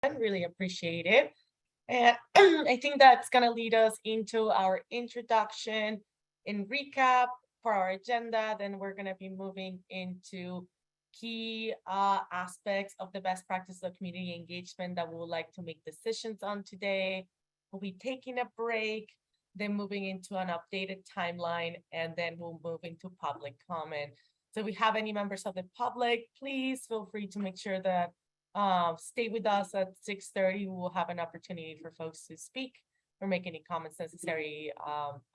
Really appreciate it. And I think that's going to lead us into our introduction and recap for our agenda. Then we're going to be moving into key aspects of the best practice of community engagement that we would like to make decisions on today. We'll be taking a break, then moving into an updated timeline, and then we'll move into public comment. So if we have any members of the public, please feel free to make sure that stay with us at 6:30. We will have an opportunity for folks to speak or make any comments necessary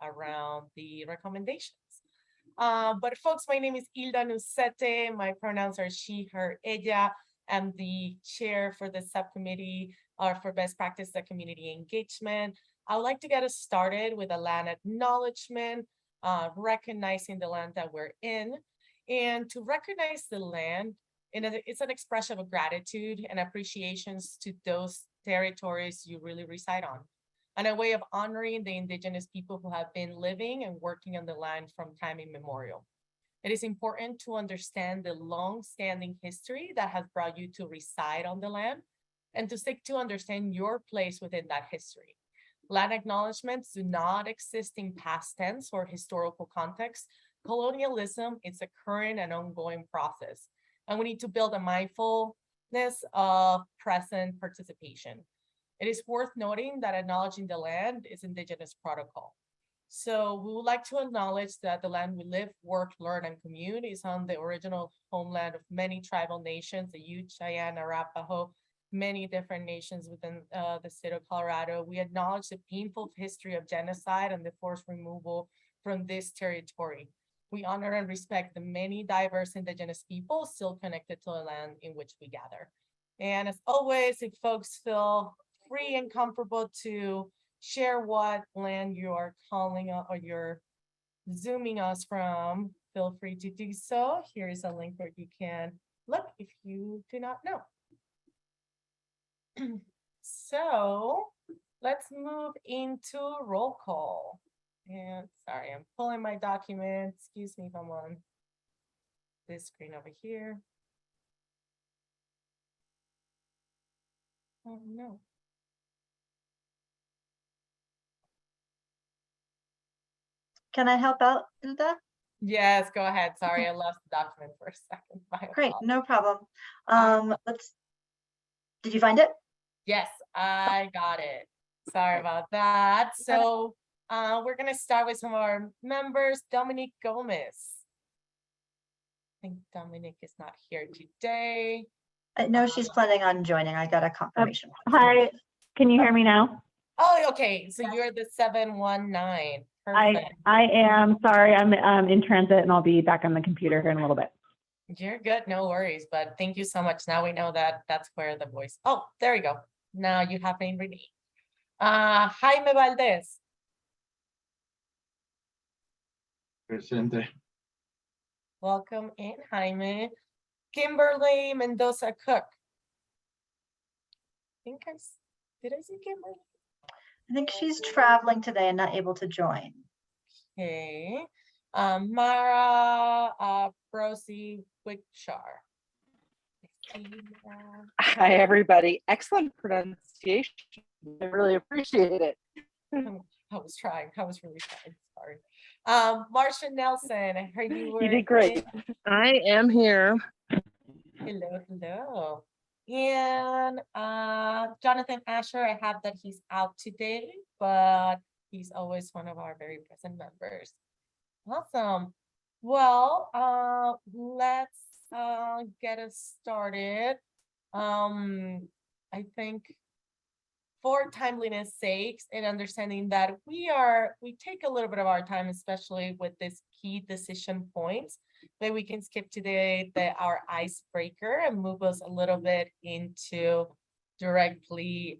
around the recommendations. But folks, my name is Hilda Nucete. My pronouns are she, her, ella. I'm the chair for the subcommittee for best practice of community engagement. I would like to get us started with a land acknowledgement, recognizing the land that we're in. And to recognize the land, it's an expression of gratitude and appreciations to those territories you really reside on, and a way of honoring the indigenous people who have been living and working on the land from time immemorial. It is important to understand the long-standing history that has brought you to reside on the land and to seek to understand your place within that history. Land acknowledgements do not exist in past tense or historical context. Colonialism is a current and ongoing process, and we need to build a mindfulness of present participation. It is worth noting that acknowledging the land is Indigenous protocol. So we would like to acknowledge that the land we live, work, learn, and commute is on the original homeland of many tribal nations, the Ute, Cheyenne, Arapaho, many different nations within the state of Colorado. We acknowledge the painful history of genocide and the forced removal from this territory. We honor and respect the many diverse Indigenous people still connected to the land in which we gather. And as always, if folks feel free and comfortable to share what land you are calling or you're zooming us from, feel free to do so. Here is a link where you can look if you do not know. So let's move into roll call. And sorry, I'm pulling my document. Excuse me if I'm on this screen over here. Oh no. Can I help out, Hilda? Yes, go ahead. Sorry, I lost the document for a second. Great, no problem. Did you find it? Yes, I got it. Sorry about that. So we're gonna start with some of our members. Dominic Gomez. I think Dominic is not here today. I know she's planning on joining. I got a confirmation. Hi, can you hear me now? Oh, okay. So you're the 719. Perfect. I am. Sorry, I'm in transit and I'll be back on the computer here in a little bit. You're good. No worries. But thank you so much. Now we know that that's where the voice. Oh, there we go. Now you have name Renee. Jaime Valdez. Presente. Welcome in, Jaime. Kimberly Mendoza Cook. Did I see Kimberly? I think she's traveling today and not able to join. Okay. Mara Brosi Wickshar. Hi, everybody. Excellent pronunciation. I really appreciate it. I was trying. I was really trying. Sorry. Marcia Nelson, I heard you were. You did great. I am here. Hello, hello. And Jonathan Asher, I have that he's out today, but he's always one of our very present members. Awesome. Well, let's get us started. I think for timeliness sakes and understanding that we take a little bit of our time, especially with this key decision points, that we can skip today our icebreaker and move us a little bit into directly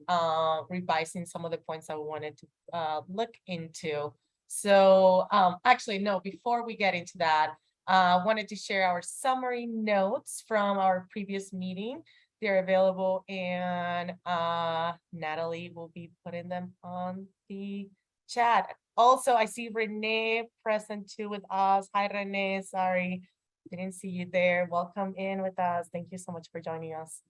revising some of the points that we wanted to look into. So actually, no, before we get into that, I wanted to share our summary notes from our previous meeting. They're available, and Natalie will be putting them on the chat. Also, I see Renee present too with us. Hi, Renee. Sorry, didn't see you there. Welcome in with us. Thank you so much for joining us.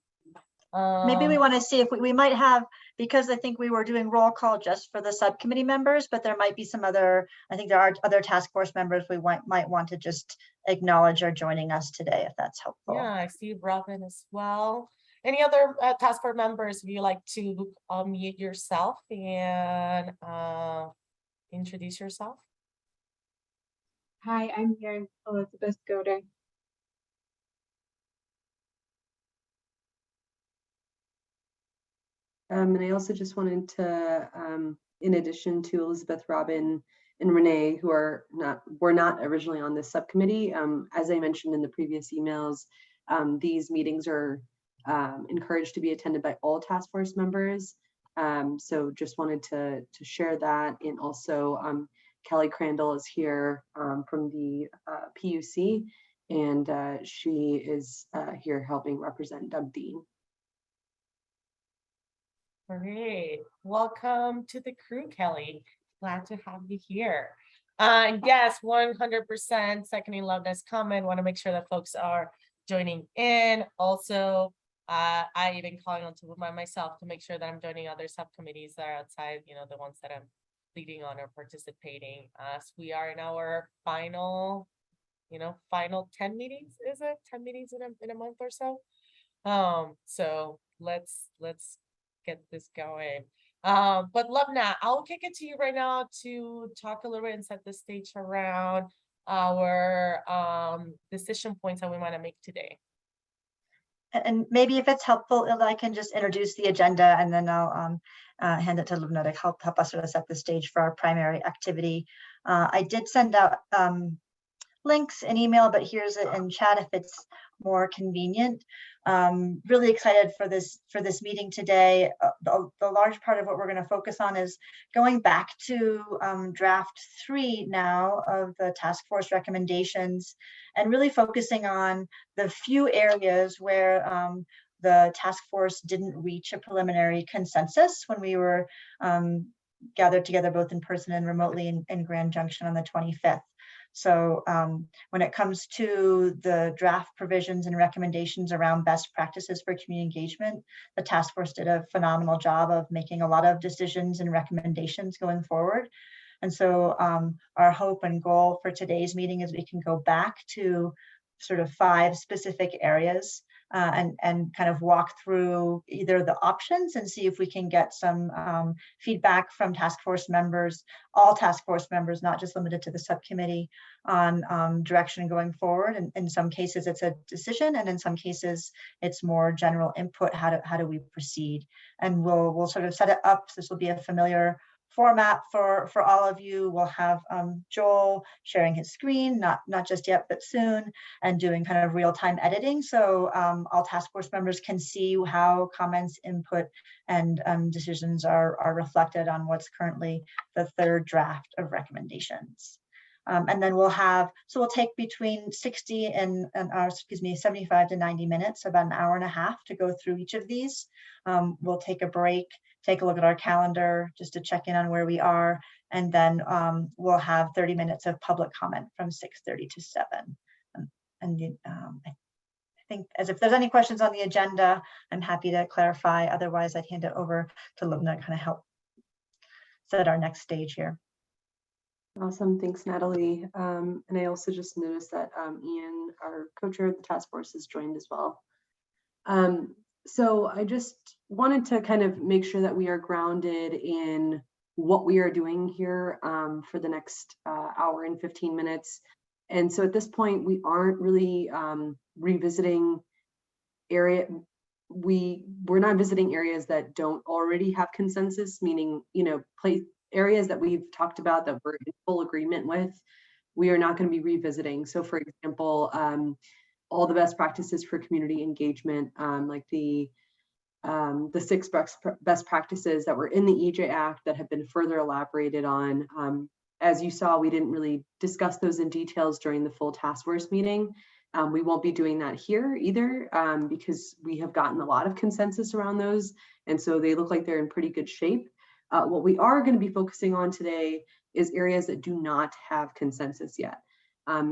Maybe we want to see if we might have, because I think we were doing roll call just for the subcommittee members, but there might be some other, I think there are other task force members we might want to just acknowledge are joining us today, if that's helpful. Yeah, I see Robin as well. Any other task force members, if you like to unmute yourself and introduce yourself? Hi, I'm here, Elizabeth Godin. And I also just wanted to, in addition to Elizabeth, Robin, and Renee, who were not originally on this subcommittee, as I mentioned in the previous emails, these meetings are encouraged to be attended by all task force members. So just wanted to share that. And also Kelly Crandall is here from the PUC, and she is here helping represent Doug Dean. Great. Welcome to the crew, Kelly. Glad to have you here. Yes, 100% seconding Lovena's comment. Want to make sure that folks are joining in. Also, I even calling on to myself to make sure that I'm joining other subcommittees that are outside, the ones that I'm leading on or participating. As we are in our final 10 meetings, is it 10 meetings in a month or so? So let's get this going. But Lubna, I'll kick it to you right now to talk a little bit and set the stage around our decision points that we want to make today. And maybe if it's helpful, I can just introduce the agenda, and then I'll hand it to Lubna to help us sort of set the stage for our primary activity. I did send out links in email, but here's it in chat if it's more convenient. Really excited for this meeting today. The large part of what we're going to focus on is going back to draft 3 now of the task force recommendations, and really focusing on the few areas where the task force didn't reach a preliminary consensus when we were gathered together both in person and remotely in Grand Junction on the 25th. So when it comes to the draft provisions and recommendations around best practices for community engagement, the task force did a phenomenal job of making a lot of decisions and recommendations going forward. And so our hope and goal for today's meeting is we can go back to sort of 5 specific areas and kind of walk through either the options and see if we can get some feedback from task force members, all task force members, not just limited to the subcommittee, on direction going forward. And in some cases it's a decision, and in some cases it's more general input. How do we proceed? And we'll sort of set it up. This will be a familiar format for all of you. We'll have Joel sharing his screen, not just yet, but soon, and doing kind of real-time editing. So all task force members can see how comments, input, and decisions are reflected on what's currently the 3rd draft of recommendations. And then we'll take between 75 to 90 minutes, about an hour and a half to go through each of these. We'll take a break, take a look at our calendar just to check in on where we are. And then we'll have 30 minutes of public comment from 6:30 to 7. I think as if there's any questions on the agenda, I'm happy to clarify. Otherwise, I'd hand it over to Lubna to kind of help set our next stage here. Awesome, thanks, Natalie. And I also just noticed that Ian, our co-chair of the task force, has joined as well. So I just wanted to kind of make sure that we are grounded in what we are doing here for the next hour and 15 minutes. And so at this point, we aren't really revisiting we're not visiting areas that don't already have consensus, meaning, areas that we've talked about that we're in full agreement with, we are not going to be revisiting. So for example, all the best practices for community engagement, like the 6 best practices that were in the EJ Act that have been further elaborated on. As you saw, we didn't really discuss those in details during the full task force meeting. We won't be doing that here either because we have gotten a lot of consensus around those. And so they look like they're in pretty good shape. What we are going to be focusing on today is areas that do not have consensus yet.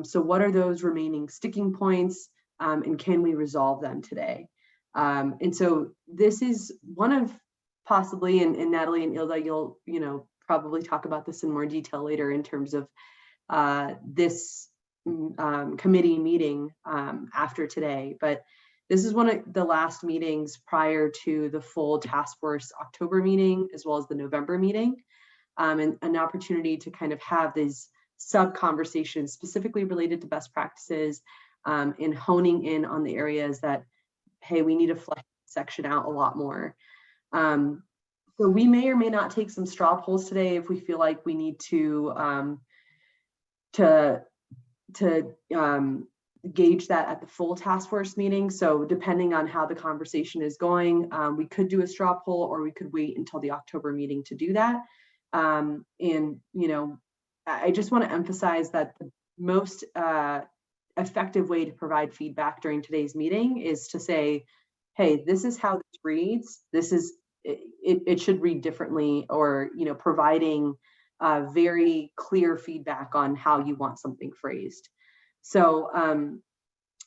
So what are those remaining sticking points and can we resolve them today? And so this is one of possibly, and Natalie and Ilda, you'll, probably talk about this in more detail later in terms of this committee meeting after today, but this is one of the last meetings prior to the full task force October meeting, as well as the November meeting, and an opportunity to kind of have these sub conversations specifically related to best practices, and honing in on the areas that, hey, we need to flesh this section out a lot more. So we may or may not take some straw polls today if we feel like we need to gauge that at the full task force meeting. So depending on how the conversation is going, we could do a straw poll, or we could wait until the October meeting to do that. And, I just want to emphasize that the most effective way to provide feedback during today's meeting is to say, hey, this is how this reads. This is, it should read differently, or, providing very clear feedback on how you want something phrased. So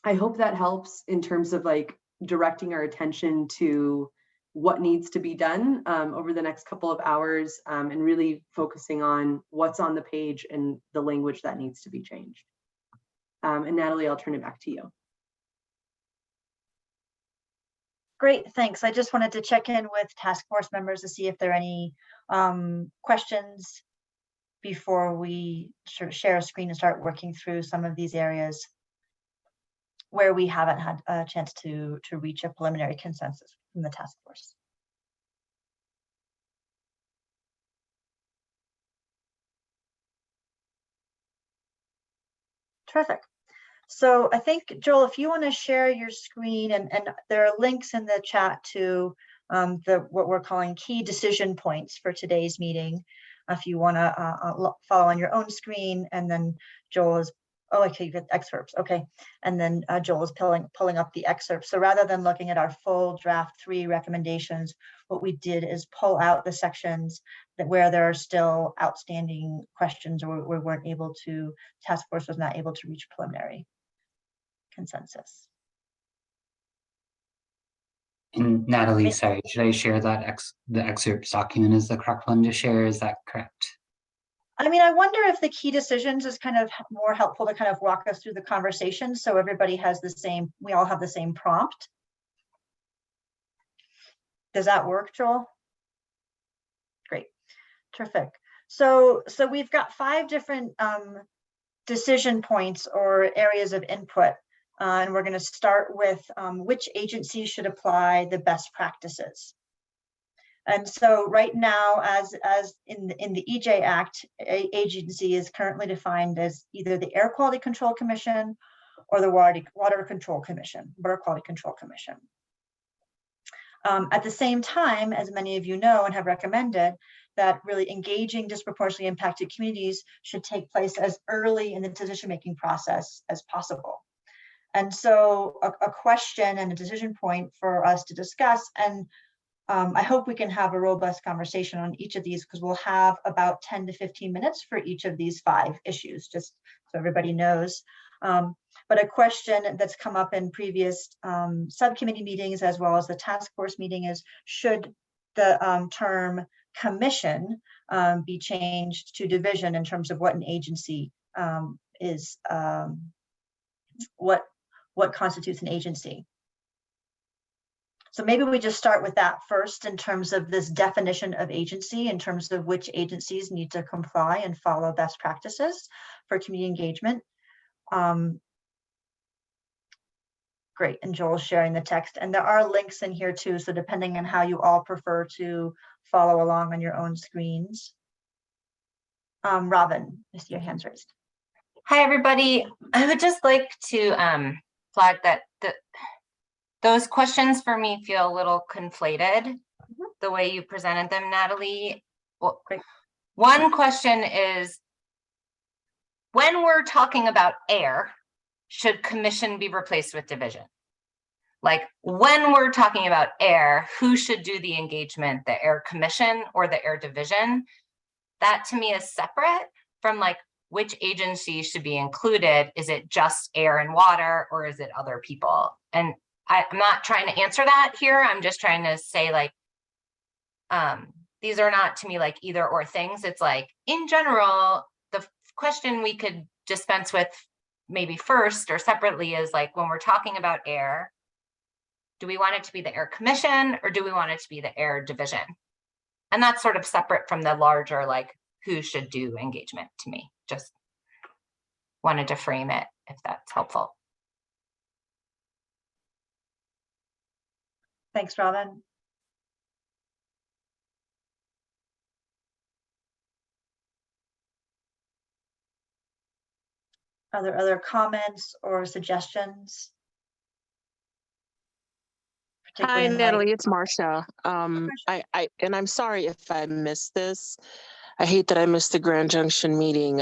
I hope that helps in terms of like directing our attention to what needs to be done over the next couple of hours, and really focusing on what's on the page and the language that needs to be changed. And Natalie, I'll turn it back to you. Great, thanks. I just wanted to check in with task force members to see if there are any questions before we share a screen and start working through some of these areas where we haven't had a chance to reach a preliminary consensus from the task force. Terrific. So I think, Joel, if you want to share your screen, and there are links in the chat to what we're calling key decision points for today's meeting. If you want to follow on your own screen, and then Joel is, oh, okay, you get excerpts, okay. And then Joel is pulling up the excerpts. So rather than looking at our full draft 3 recommendations, what we did is pull out the sections that where there are still outstanding questions, or we weren't able to, task force was not able to reach preliminary consensus. And Natalie, sorry, should I share that the excerpts document is the correct one to share? Is that correct? I mean, I wonder if the key decisions is kind of more helpful to kind of walk us through the conversation, so everybody has the same, we all have the same prompt. Does that work, Joel? Great, terrific. So we've got 5 different decision points or areas of input. And we're going to start with which agencies should apply the best practices. And so right now, as in the EJ Act, agency is currently defined as either the Air Quality Control Commission or the Water Quality Control Commission. At the same time, as many of you know and have recommended, that really engaging disproportionately impacted communities should take place as early in the decision-making process as possible. And so a question and a decision point for us to discuss, and I hope we can have a robust conversation on each of these, because we'll have about 10 to 15 minutes for each of these 5 issues, just so everybody knows. But a question that's come up in previous subcommittee meetings as well as the task force meeting is, should the term commission be changed to division in terms of what an agency is, what constitutes an agency? So maybe we just start with that first in terms of this definition of agency, in terms of which agencies need to comply and follow best practices for community engagement. Great, and Joel's sharing the text, and there are links in here too, so depending on how you all prefer to follow along on your own screens. Robin, I see your hands raised. Hi, everybody. I would just like to flag that those questions for me feel a little conflated, the way you presented them, Natalie. Well, one question is, when we're talking about air, should commission be replaced with division? Like, when we're talking about air, who should do the engagement, the air commission or the air division? That to me is separate from like which agency should be included. Is it just air and water, or is it other people? And I'm not trying to answer that here. I'm just trying to say like, these are not to me like either or things. It's like in general, the question we could dispense with maybe first or separately is like, when we're talking about air, do we want it to be the Air Commission or do we want it to be the Air Division? And that's sort of separate from the larger, like, who should do engagement to me. Just wanted to frame it if that's helpful. Thanks, Robin. Are there other comments or suggestions? Hi, Particularly in light- Natalie, it's Marcia. And I'm sorry if I missed this. I hate that I missed the Grand Junction meeting,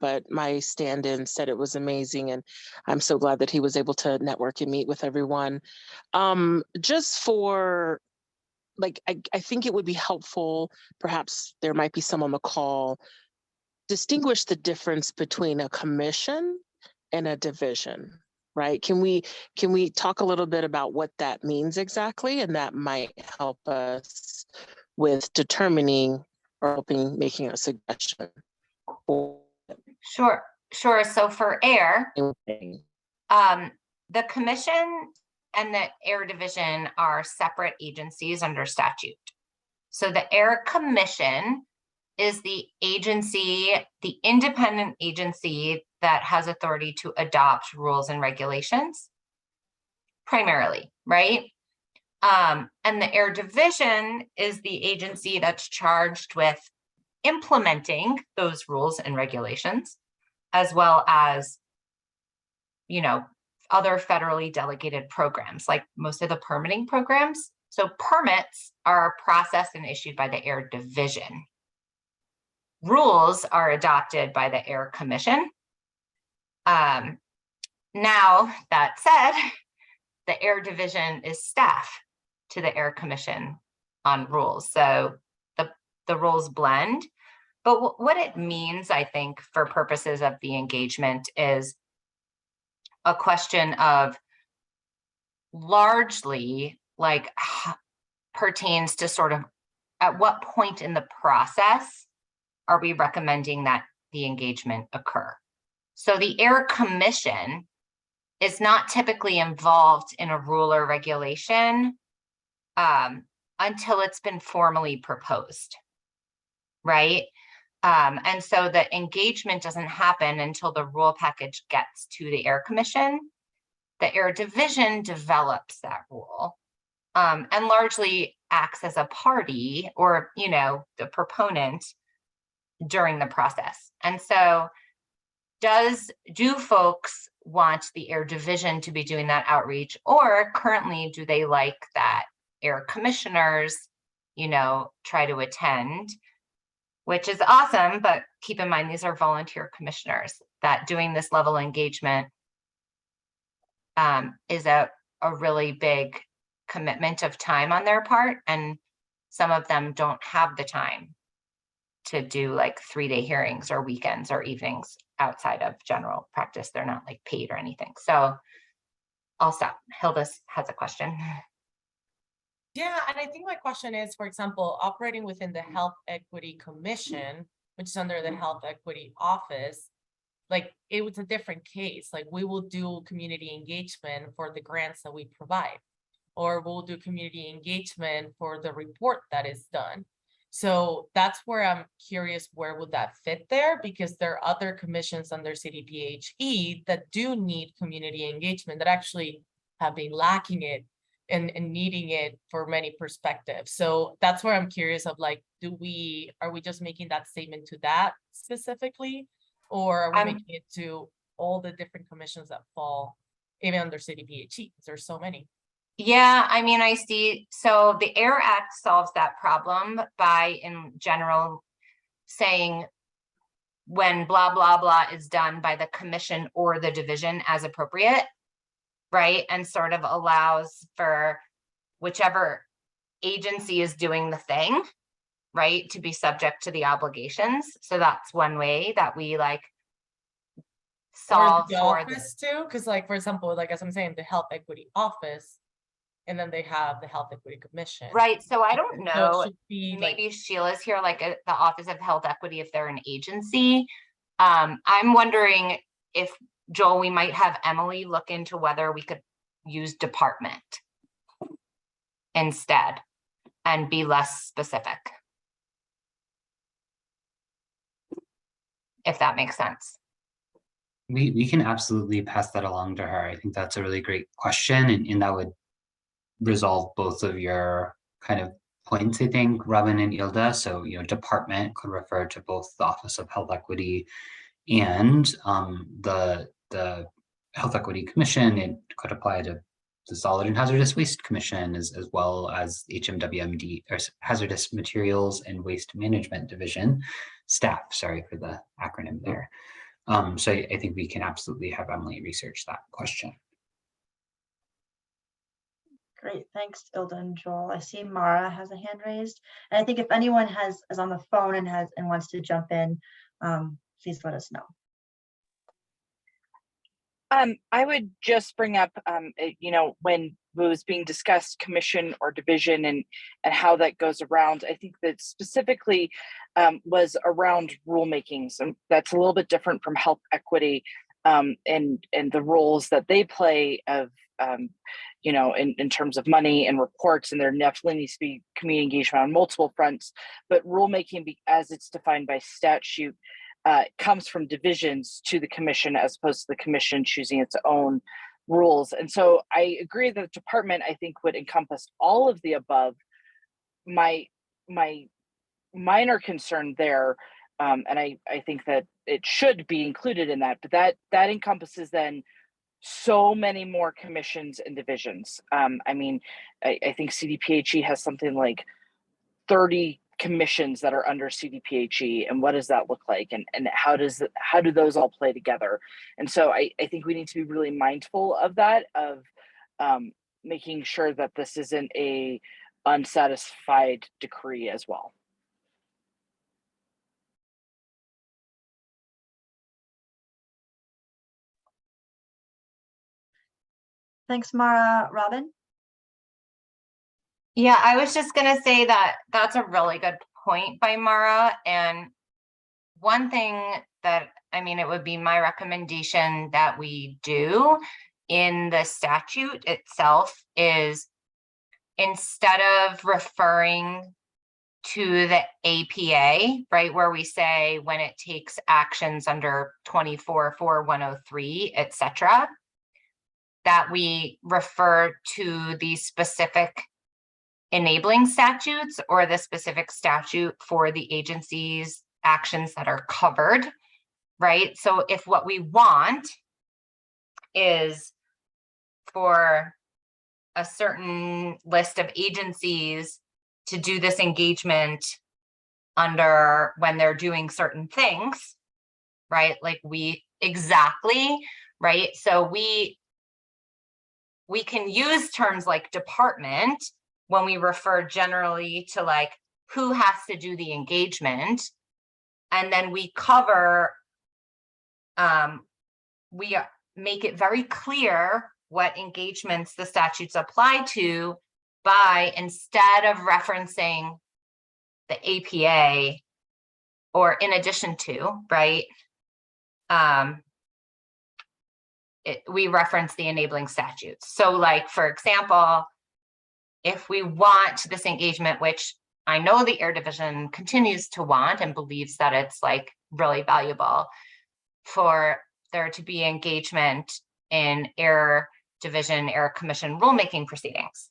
but my stand-in said it was amazing, and I'm so glad that he was able to network and meet with everyone. Just for, like, I think it would be helpful, perhaps there might be some on the call, distinguish the difference between a commission and a division, right? Can we talk a little bit about what that means exactly? And that might help us with determining or making a suggestion. Sure. So for air, the commission and the air division are separate agencies under statute. So the air commission is the agency, the independent agency that has authority to adopt rules and regulations, primarily, right? And the air division is the agency that's charged with implementing those rules and regulations, as well as, you know, other federally delegated programs, like most of the permitting programs. So permits are processed and issued by the air division. Rules are adopted by the Air Commission. Now, that said, the Air Division is staff to the Air Commission on rules. So the rules blend. But what it means, I think, for purposes of the engagement is a question of largely like pertains to sort of at what point in the process are we recommending that the engagement occur? So the Air Commission is not typically involved in a rule or regulation until it's been formally proposed, right? And so the engagement doesn't happen until the rule package gets to the Air Commission. The Air Division develops that rule and largely acts as a party or, you know, the proponent during the process. And so do folks want the Air Division to be doing that outreach, or currently do they like that air commissioners, you know, try to attend, which is awesome, but keep in mind, these are volunteer commissioners that doing this level of engagement is a really big commitment of time on their part. And some of them don't have the time to do like 3-day hearings or weekends or evenings outside of general practice. They're not like paid or anything. So I'll stop. Hilda has a question. Yeah, and I think my question is, for example, operating within the Health Equity Commission, which is under the Health Equity Office, like it was a different case. Like we will do community engagement for the grants that we provide, or we'll do community engagement for the report that is done. So that's where I'm curious, where would that fit there? Because there are other commissions under CDPHE that do need community engagement that actually have been lacking it and needing it for many perspectives. So that's where I'm curious of like, are we just making that statement to that specifically? Or are we making it to all the different commissions that fall even under CDPHE? Because there's so many. Yeah, I mean, I see. So the AIR Act solves that problem by, in general, saying when blah, blah, blah is done by the commission or the division as appropriate, right? And sort of allows for whichever agency is doing the thing, right, to be subject to the obligations. So that's one way that we like solve the for office too, because like, for example, like as I'm saying, the Health Equity Office and then they have the Health Equity Commission. Right, so I don't So it know, should be like, maybe Sheila's here, like the Office of Health Equity, if they're an agency. I'm wondering if, Joel, we might have Emily look into whether we could use department instead and be less specific. If that makes sense. We can absolutely pass that along to her. I think that's a really great question, and that would resolve both of your kind of points, I think, Robin and Ilda. So, department could refer to both the Office of Health Equity and the Health Equity Commission. It could apply to the Solid and Hazardous Waste Commission, as well as HMWMD, or Hazardous Materials and Waste Management Division staff. Sorry for the acronym there. So I think we can absolutely have Emily research that question. Great, thanks, Ilda and Joel. I see Mara has a hand raised. And I think if anyone is on the phone and wants to jump in, please let us know. I would just bring up, when it was being discussed commission or division and how that goes around, I think that specifically was around rulemakings, and that's a little bit different from health equity and the roles that they play of, in terms of money and reports, and there definitely needs to be community engagement on multiple fronts, but rulemaking, as it's defined by statute, comes from divisions to the commission as opposed to the commission choosing its own rules. And so I agree that the department, I think, would encompass all of the above. My minor concern there, and I think that it should be included in that, but that encompasses then so many more commissions and divisions. I think CDPHE has something like 30 commissions that are under CDPHE, and what does that look like, and how do those all play together? And so I think we need to be really mindful of that, of making sure that this isn't a unsatisfied decree as well. Thanks, Mara. Robin? Yeah, I was just gonna say that that's a really good point by Mara. And one thing that, it would be my recommendation that we do in the statute itself is, instead of referring to the APA, right, where we say when it takes actions under 24-4103, etc., that we refer to the specific enabling statutes or the specific statute for the agency's actions that are covered, right? So if what we want is for a certain list of agencies to do this engagement under when they're doing certain things, right? Like right? So we can use terms like department when we refer generally to like who has to do the engagement, and then we cover, we make it very clear what engagements the statutes apply to by, instead of referencing the APA or in addition to, right? We reference the enabling statutes. So like, for example, if we want this engagement, which I know the Air Division continues to want and believes that it's like really valuable, for there to be engagement in Air Division, Air Commission rulemaking proceedings,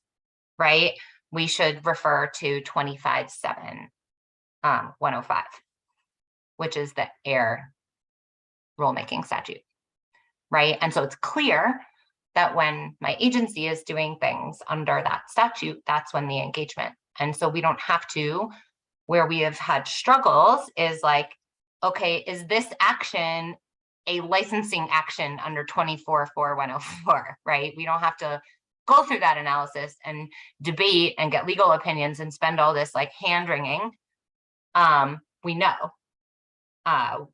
right? We should refer to 25-7-105, which is the Air rulemaking statute, right? And so it's clear that when my agency is doing things under that statute, that's when the engagement. And so we don't have to, where we have had struggles is like, okay, is this action a licensing action under 24-4104, right? We don't have to go through that analysis and debate and get legal opinions and spend all this like hand wringing. We know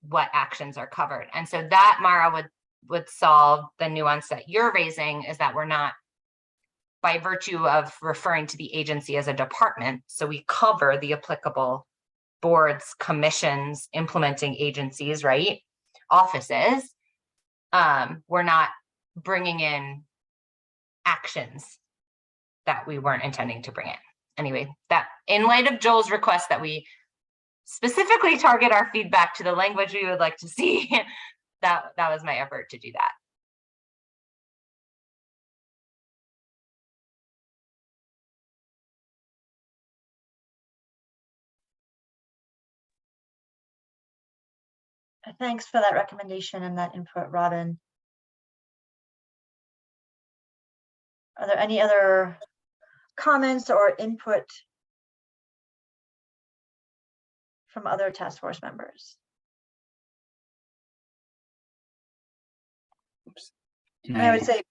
what actions are covered. And so that, Mara, would solve the nuance that you're raising, is that we're not by virtue of referring to the agency as a department, so we cover the applicable boards, commissions, implementing agencies, right? Offices. We're not bringing in actions that we weren't intending to bring in. Anyway, that in light of Joel's request that we specifically target our feedback to the language we would like to see, that was my effort to do that. Thanks for that recommendation and that input, Robin. Are there any other comments or input from other task force members? And I would say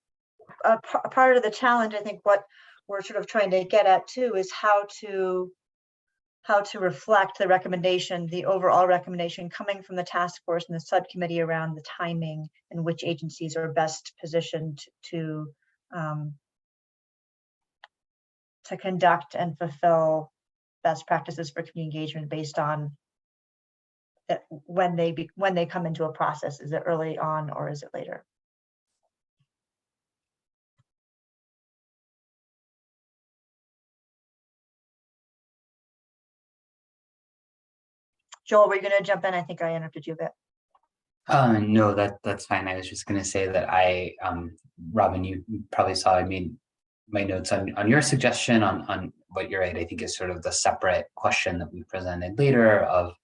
a part of the challenge, I think what we're sort of trying to get at too, is how to reflect the recommendation, the overall recommendation coming from the task force and the subcommittee around the timing and which agencies are best positioned to conduct and fulfill best practices for community engagement based on that when they come into a process. Is it early on or is it later? Joel, were you going to jump in? I think I interrupted you a bit. No, that's fine. I was just going to say that Robin, you probably saw I made my notes on your suggestion on what you're right. I think is sort of the separate question that we presented later of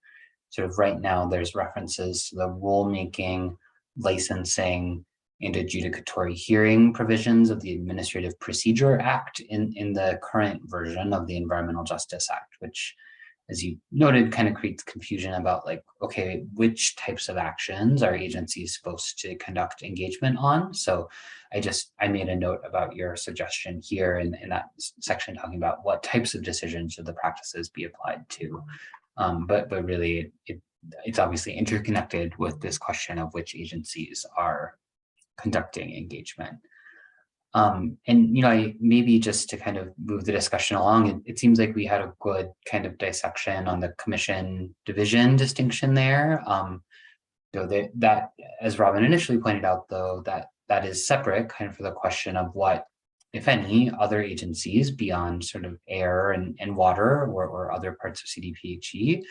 sort of right now there's references to the rulemaking, licensing, and adjudicatory hearing provisions of the Administrative Procedure Act in the current version of the Environmental Justice Act, which, as you noted, kind of creates confusion about like, okay, which types of actions are agencies supposed to conduct engagement on? So I made a note about your suggestion here in that section talking about what types of decisions should the practices be applied to. But really, it's obviously interconnected with this question of which agencies are conducting engagement. And, maybe just to kind of move the discussion along, it seems like we had a good kind of dissection on the commission division distinction there. That, as Robin initially pointed out, though, that is separate kind of for the question of what, if any, other agencies beyond sort of air and water or other parts of CDPHE,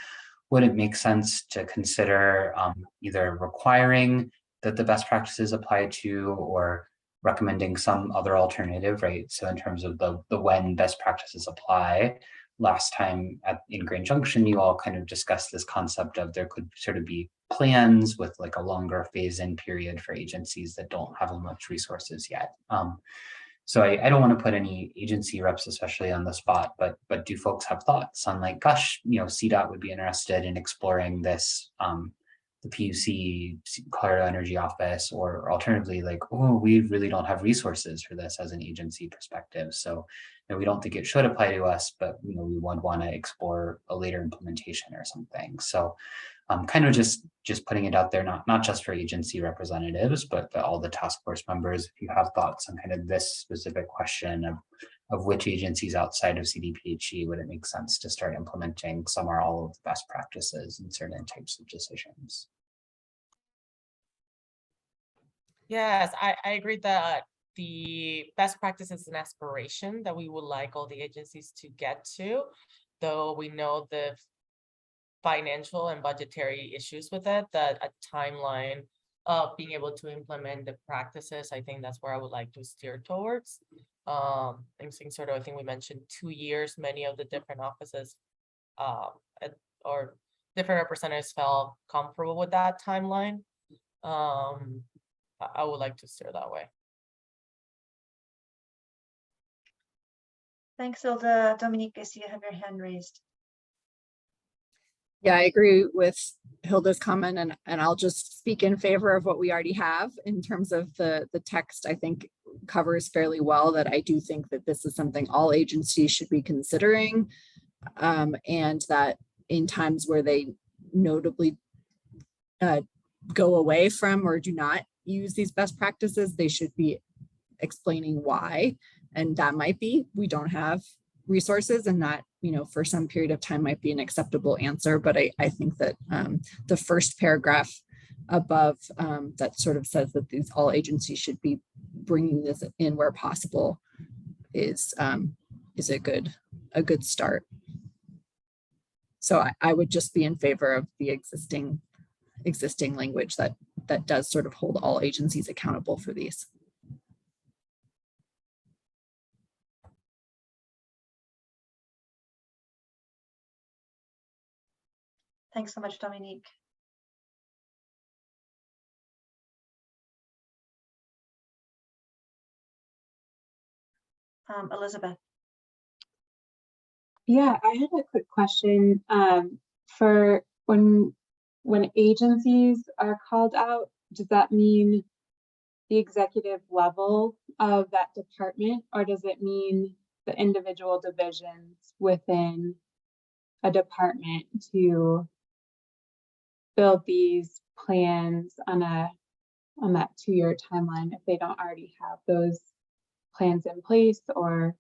would it make sense to consider either requiring that the best practices apply to or recommending some other alternative, right? So in terms of the when best practices apply, last time in Grand Junction, you all kind of discussed this concept of there could sort of be plans with like a longer phase-in period for agencies that don't have much resources yet. So I don't want to put any agency reps, especially on the spot, but do folks have thoughts on like, gosh, CDOT would be interested in exploring this, the PUC, Colorado Energy Office, or alternatively like, oh, we really don't have resources for this as an agency perspective. So we don't think it should apply to us, but we would want to explore a later implementation or something. So kind of just putting it out there, not just for agency representatives, but all the task force members, if you have thoughts on kind of this specific question of which agencies outside of CDPHE would it make sense to start implementing some or all of the best practices in certain types of decisions. Yes, I agree that the best practice is an aspiration that we would like all the agencies to get to, though we know the financial and budgetary issues with it, that a timeline of being able to implement the practices, I think that's where I would like to steer towards. I'm seeing sort of, I think we mentioned 2 years, many of the different offices or different representatives felt comfortable with that timeline. I would like to steer that way. Thanks, Ilda. Dominique, I see you have your hand raised. Yeah, I agree with Hilda's comment, and I'll just speak in favor of what we already have in terms of the text. I think covers fairly well that I do think that this is something all agencies should be considering, and that in times where they notably go away from or do not use these best practices, they should be explaining why. And that might be, we don't have resources, and that, you know, for some period of time might be an acceptable answer. But I think that the first paragraph above that sort of says that these all agencies should be bringing this in where possible is a good start. So I would just be in favor of the existing language that does sort of hold all agencies accountable for these. Thanks so much, Dominique. Elizabeth. Yeah, I had a quick question for when agencies are called out, does that mean the executive level of that department, or does it mean the individual divisions within a department to build these plans on that 2-year timeline if they don't already have those plans in place or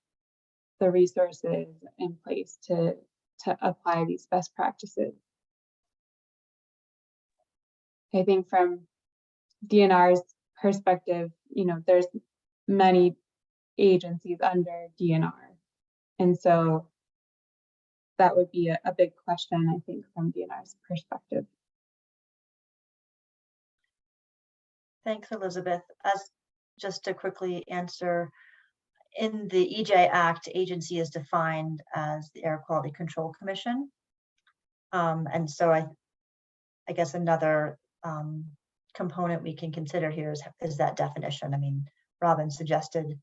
the resources in place to apply these best practices? I think from DNR's perspective, you know, there's many agencies under DNR. And so that would be a big question, I think, from DNR's perspective. Thanks, Elizabeth. As just to quickly answer, in the EJ Act, agency is defined as the Air Quality Control Commission. And so I guess another component we can consider here is that definition. I mean, Robin suggested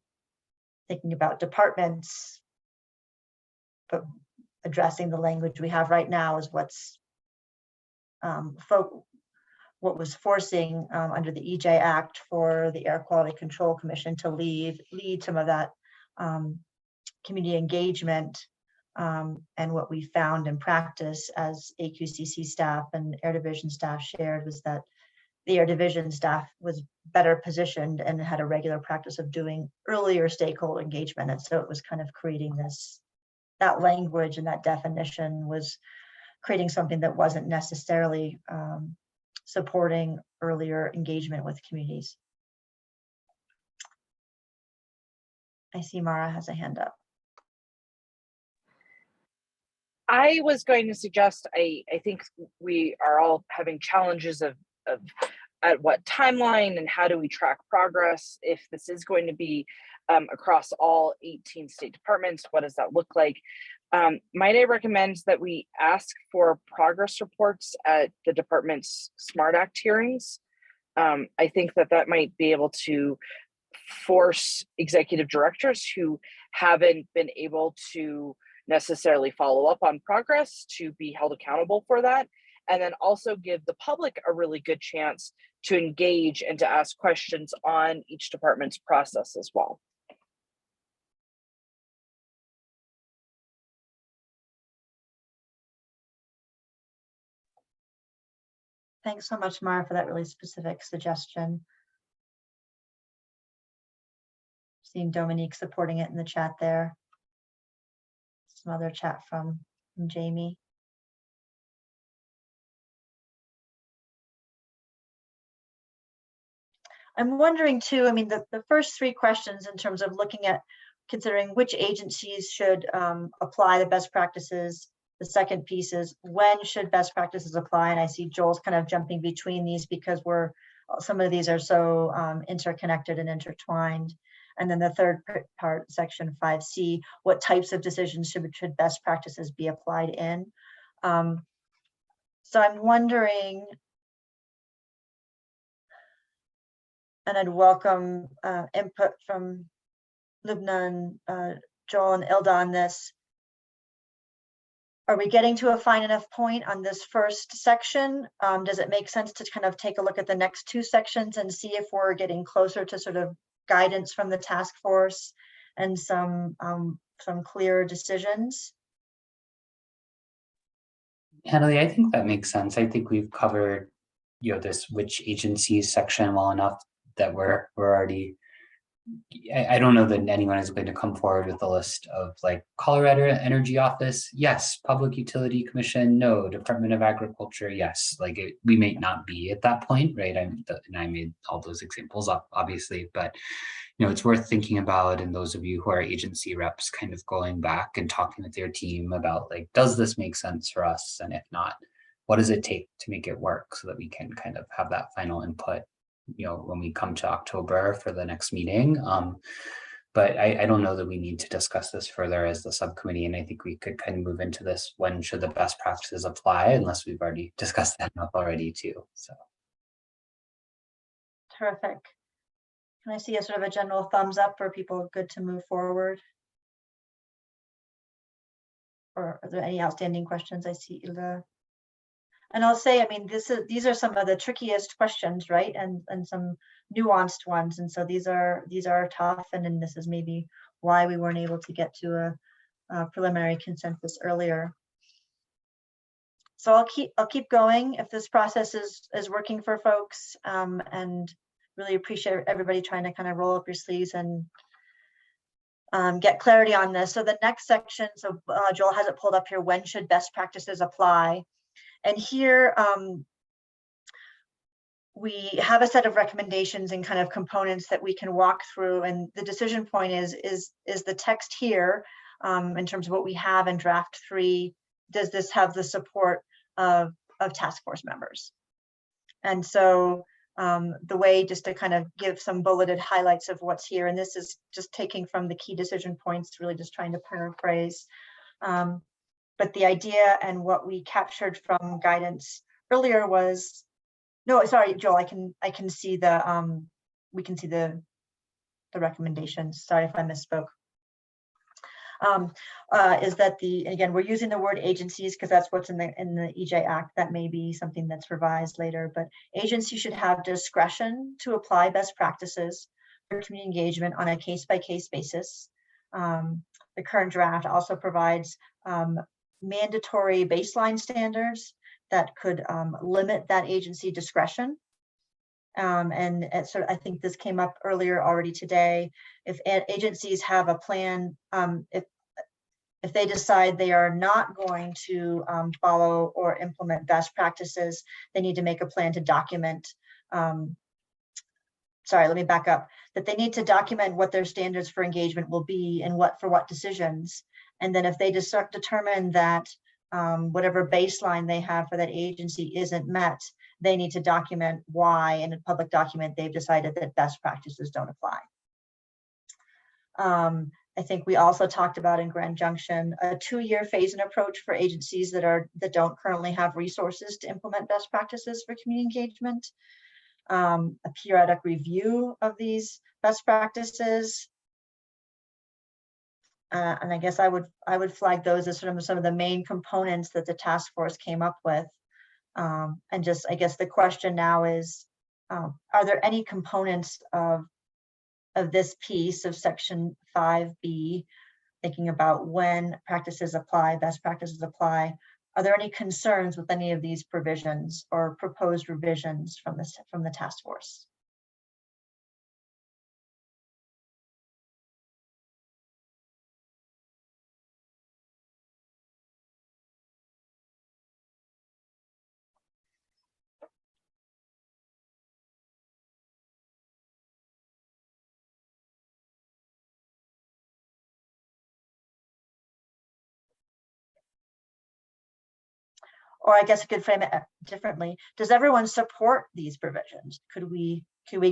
thinking about departments, but addressing the language we have right now is what was forcing under the EJ Act for the Air Quality Control Commission to lead some of that community engagement. And what we found in practice as AQCC staff and Air Division staff shared was that the Air Division staff was better positioned and had a regular practice of doing earlier stakeholder engagement. And so it was kind of creating that language, and that definition was creating something that wasn't necessarily supporting earlier engagement with communities. I see Mara has a hand up. I was going to suggest, I think we are all having challenges of at what timeline and how do we track progress if this is going to be across all 18 state departments. What does that look like? Might I recommend that we ask for progress reports at the department's SMART Act hearings? I think that might be able to force executive directors who haven't been able to necessarily follow up on progress to be held accountable for that. And then also give the public a really good chance to engage and to ask questions on each department's process as well. Thanks so much, Mara, for that really specific suggestion. Seeing Dominique supporting it in the chat there. Some other chat from Jamie. I'm wondering too, I mean, the first 3 questions in terms of looking at considering which agencies should apply the best practices. The second piece is when should best practices apply? And I see Joel's kind of jumping between these because some of these are so interconnected and intertwined. And then the third part, section 5C, what types of decisions should best practices be applied in? So I'm wondering, and I'd welcome input from Lubna and Joel and Ilda on this. Are we getting to a fine enough point on this first section? Does it make sense to kind of take a look at the next 2 sections and see if we're getting closer to sort of guidance from the task force and some clear decisions? Natalie, I think that makes sense. I think we've covered, this which agencies section well enough that we're already I don't know that anyone is going to come forward with a list of like Colorado Energy Office, yes. Public Utility Commission, no. Department of Agriculture, yes. Like we may not be at that point, right? And I made all those examples up, obviously, but it's worth thinking about. And those of you who are agency reps, kind of going back and talking with your team about like, does this make sense for us? And if not, what does it take to make it work so that we can kind of have that final input when we come to October for the next meeting. But I don't know that we need to discuss this further as the subcommittee. And I think we could kind of move into this. When should the best practices apply, unless we've already discussed that enough already too. So. Terrific. Can I see a sort of a general thumbs up for people good to move forward? Or are there any outstanding questions? I see Ilda. And I'll say, I mean, these are some of the trickiest questions, right? And some nuanced ones. And so these are tough. And then this is maybe why we weren't able to get to a preliminary consensus earlier. So I'll keep going if this process is working for folks, and really appreciate everybody trying to kind of roll up your sleeves and get clarity on this. So the next section, so Joel has it pulled up here, when should best practices apply? And here we have a set of recommendations and kind of components that we can walk through. And the decision point is the text here in terms of what we have in draft 3, does this have the support of task force members? And so the way just to kind of give some bulleted highlights of what's here, and this is just taking from the key decision points, really just trying to paraphrase. But the idea and what we captured from guidance earlier was, no, sorry, Joel, I can see the we can see the recommendations. Sorry if I misspoke. Is that again, we're using the word agencies because that's what's in the EJ Act. That may be something that's revised later, but agencies should have discretion to apply best practices for community engagement on a case-by-case basis. The current draft also provides mandatory baseline standards that could limit that agency discretion. And I think this came up earlier already today. If agencies have a plan, if they decide they are not going to follow or implement best practices, they need to make a plan to document. Sorry, let me back up. That they need to document what their standards for engagement will be and for what decisions. And then if they determine that whatever baseline they have for that agency isn't met, they need to document why in a public document they've decided that best practices don't apply. I think we also talked about in Grand Junction a 2-year phase-in approach for agencies that don't currently have resources to implement best practices for community engagement. A periodic review of these best practices. And I guess I would flag those as sort of some of the main components that the task force came up with. And just, I guess the question now is, are there any components of this piece of section 5B, thinking about when practices apply, best practices apply? Are there any concerns with any of these provisions or proposed revisions from the task force? Or I guess I could frame it differently. Does everyone support these provisions? Could we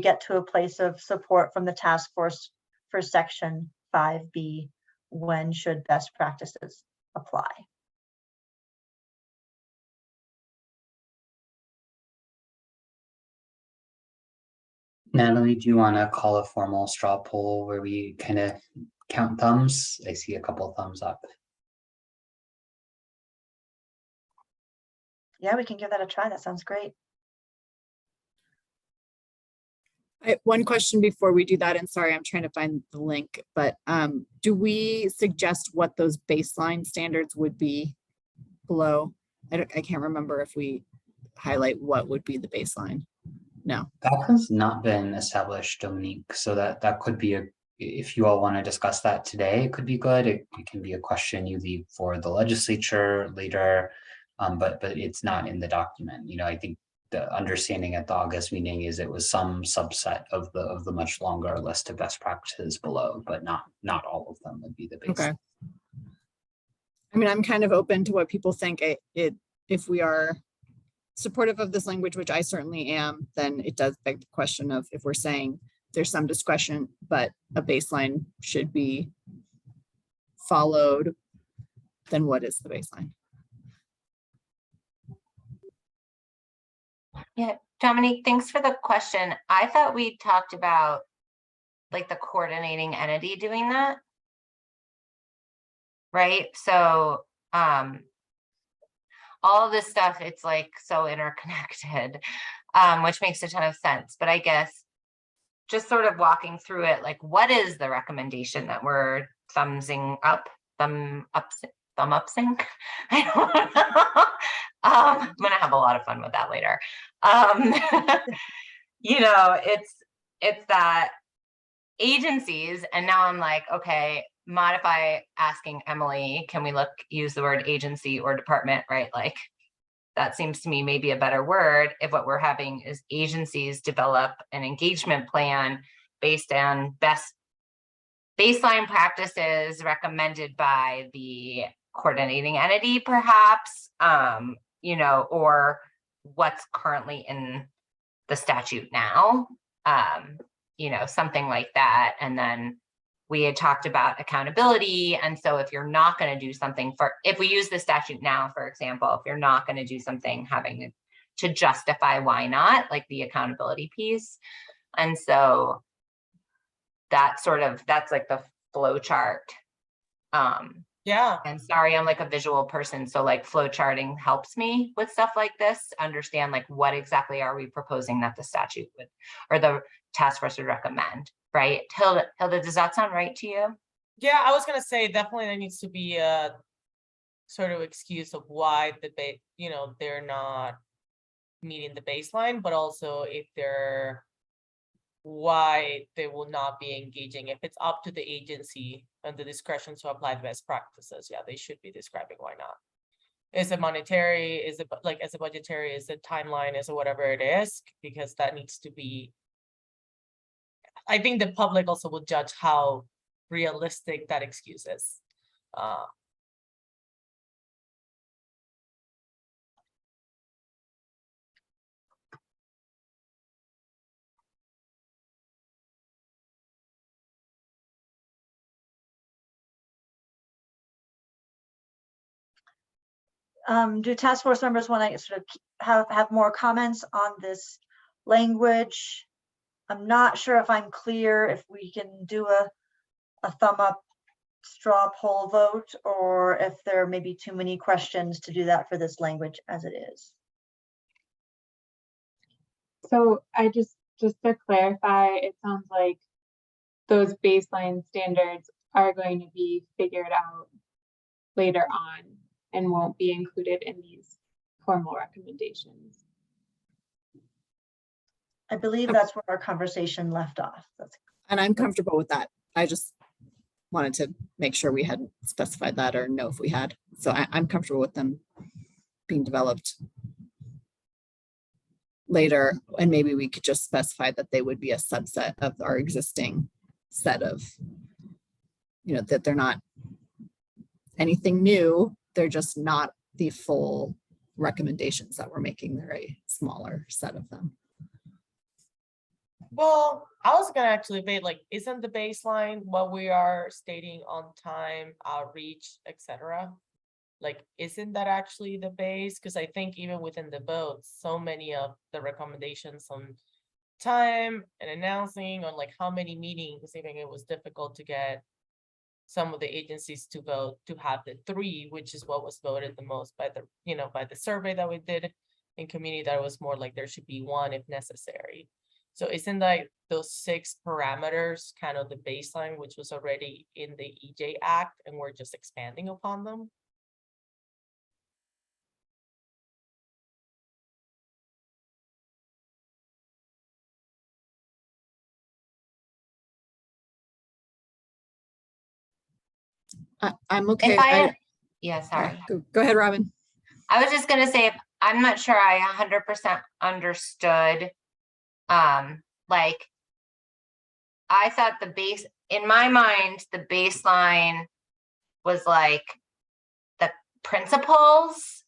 get to a place of support from the task force for section 5B? When should best practices apply? Natalie, do you want to call a formal straw poll where we kind of count thumbs? I see a couple of thumbs up. Yeah, we can give that a try. That sounds great. One question before we do that, and sorry, I'm trying to find the link, but do we suggest what those baseline standards would be below? I can't remember if we highlight what would be the baseline. No. That has not been established, Dominique, so that could be if you all want to discuss that today, it could be good. It can be a question you leave for the legislature later, but it's not in the document. I think the understanding at the August meeting is it was some subset of the much longer list of best practices below, but not all of them would be the basis. Okay. I mean, I'm kind of open to what people think. If we are supportive of this language, which I certainly am, then it does beg the question of if we're saying there's some discretion, but a baseline should be followed, then what is the baseline? Yeah, Dominique, thanks for the question. I thought we talked about like the coordinating entity doing that. Right? So all of this stuff, it's like so interconnected, which makes a ton of sense. But I guess just sort of walking through it, like what is the recommendation that we're thumbsing up, thumb upsing? I don't know. I'm gonna have a lot of fun with that later. It's that agencies, and now I'm like, okay, modify asking Emily, can we use the word agency or department, right? Like that seems to me maybe a better word if what we're having is agencies develop an engagement plan based on baseline practices recommended by the coordinating entity, perhaps, or what's currently in the statute now, something like that. And then we had talked about accountability. And so if you're not going to do something if we use the statute now, for example, if you're not going to do something, having to justify why not, like the accountability piece. And so that's like the flow chart. Yeah. And sorry, I'm like a visual person. So like flow charting helps me with stuff like this, understand like what exactly are we proposing that the statute would, or the task force would recommend, right? Hilda, does that sound right to you? Yeah, I was gonna say definitely there needs to be a sort of excuse of why they're not meeting the baseline, but also why they will not be engaging. If it's up to the agency and the discretion to apply the best practices, yeah, they should be describing why not. Is it monetary? Is it is it budgetary? Is it timeline? Is it whatever it is? Because that needs to be, I think the public also will judge how realistic that excuse is. Do task force members want to sort of have more comments on this language? I'm not sure if I'm clear if we can do a thumb up straw poll vote, or if there may be too many questions to do that for this language as it is. So just to clarify, it sounds like those baseline standards are going to be figured out later on and won't be included in these formal recommendations. I believe that's where our conversation left off. And I'm comfortable with that. I just wanted to make sure we hadn't specified that or know if we had. So I'm comfortable with them being developed later. And maybe we could just specify that they would be a subset of our existing set of, that they're not anything new. They're just not the full recommendations that we're making. They're a smaller set of them. Well, I was gonna actually debate, like, isn't the baseline what we are stating on time, outreach, etc.? Like, isn't that actually the base? Because I think even within the votes, so many of the recommendations on time and announcing on like how many meetings, even it was difficult to get some of the agencies to vote to have the 3, which is what was voted the most by the, by the survey that we did in community, that was more like there should be 1 if necessary. So isn't that those 6 parameters kind of the baseline, which was already in the EJ Act, and we're just expanding upon them? I'm okay. Yeah, sorry. Go ahead, Robin. I was just gonna say, I'm not sure I 100% understood. Like, I thought in my mind, the baseline was like the principles,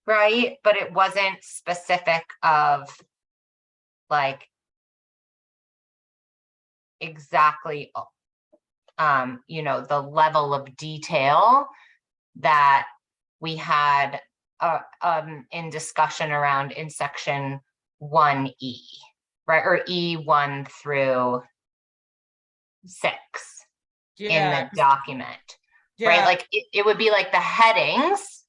right? But it wasn't specific of like exactly, the level of detail that we had in discussion around in section 1E, right? Or E1 through 6 in the document, right? Like it would be like the headings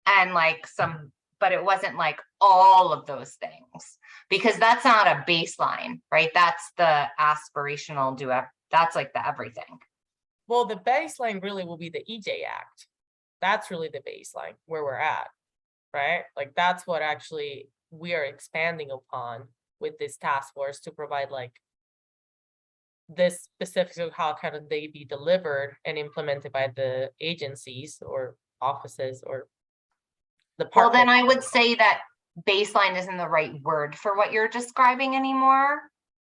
and like some, but it wasn't like all of those things, because that's not a baseline, right? That's the aspirational that's like the everything. Well, the baseline really will be the EJ Act. That's really the baseline where we're at, right? Like that's what actually we are expanding upon with this task force to provide like this specifics of how kind of they be delivered and implemented by the agencies or offices or the Well, then I would say that baseline isn't the right word for what you're describing anymore.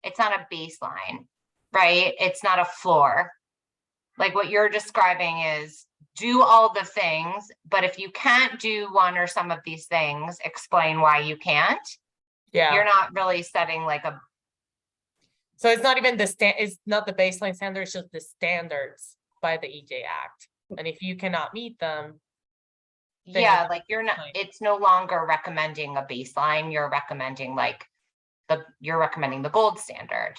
It's not a baseline, right? It's not a floor. Like what you're describing is do all the things, but if you can't do one or some of these things, explain why you can't. Yeah. You're not really setting like a. So it's not even it's not the baseline standard, it's just the standards by the EJ Act. And if you cannot meet them. Yeah, like it's no longer recommending a baseline. You're recommending the gold standard.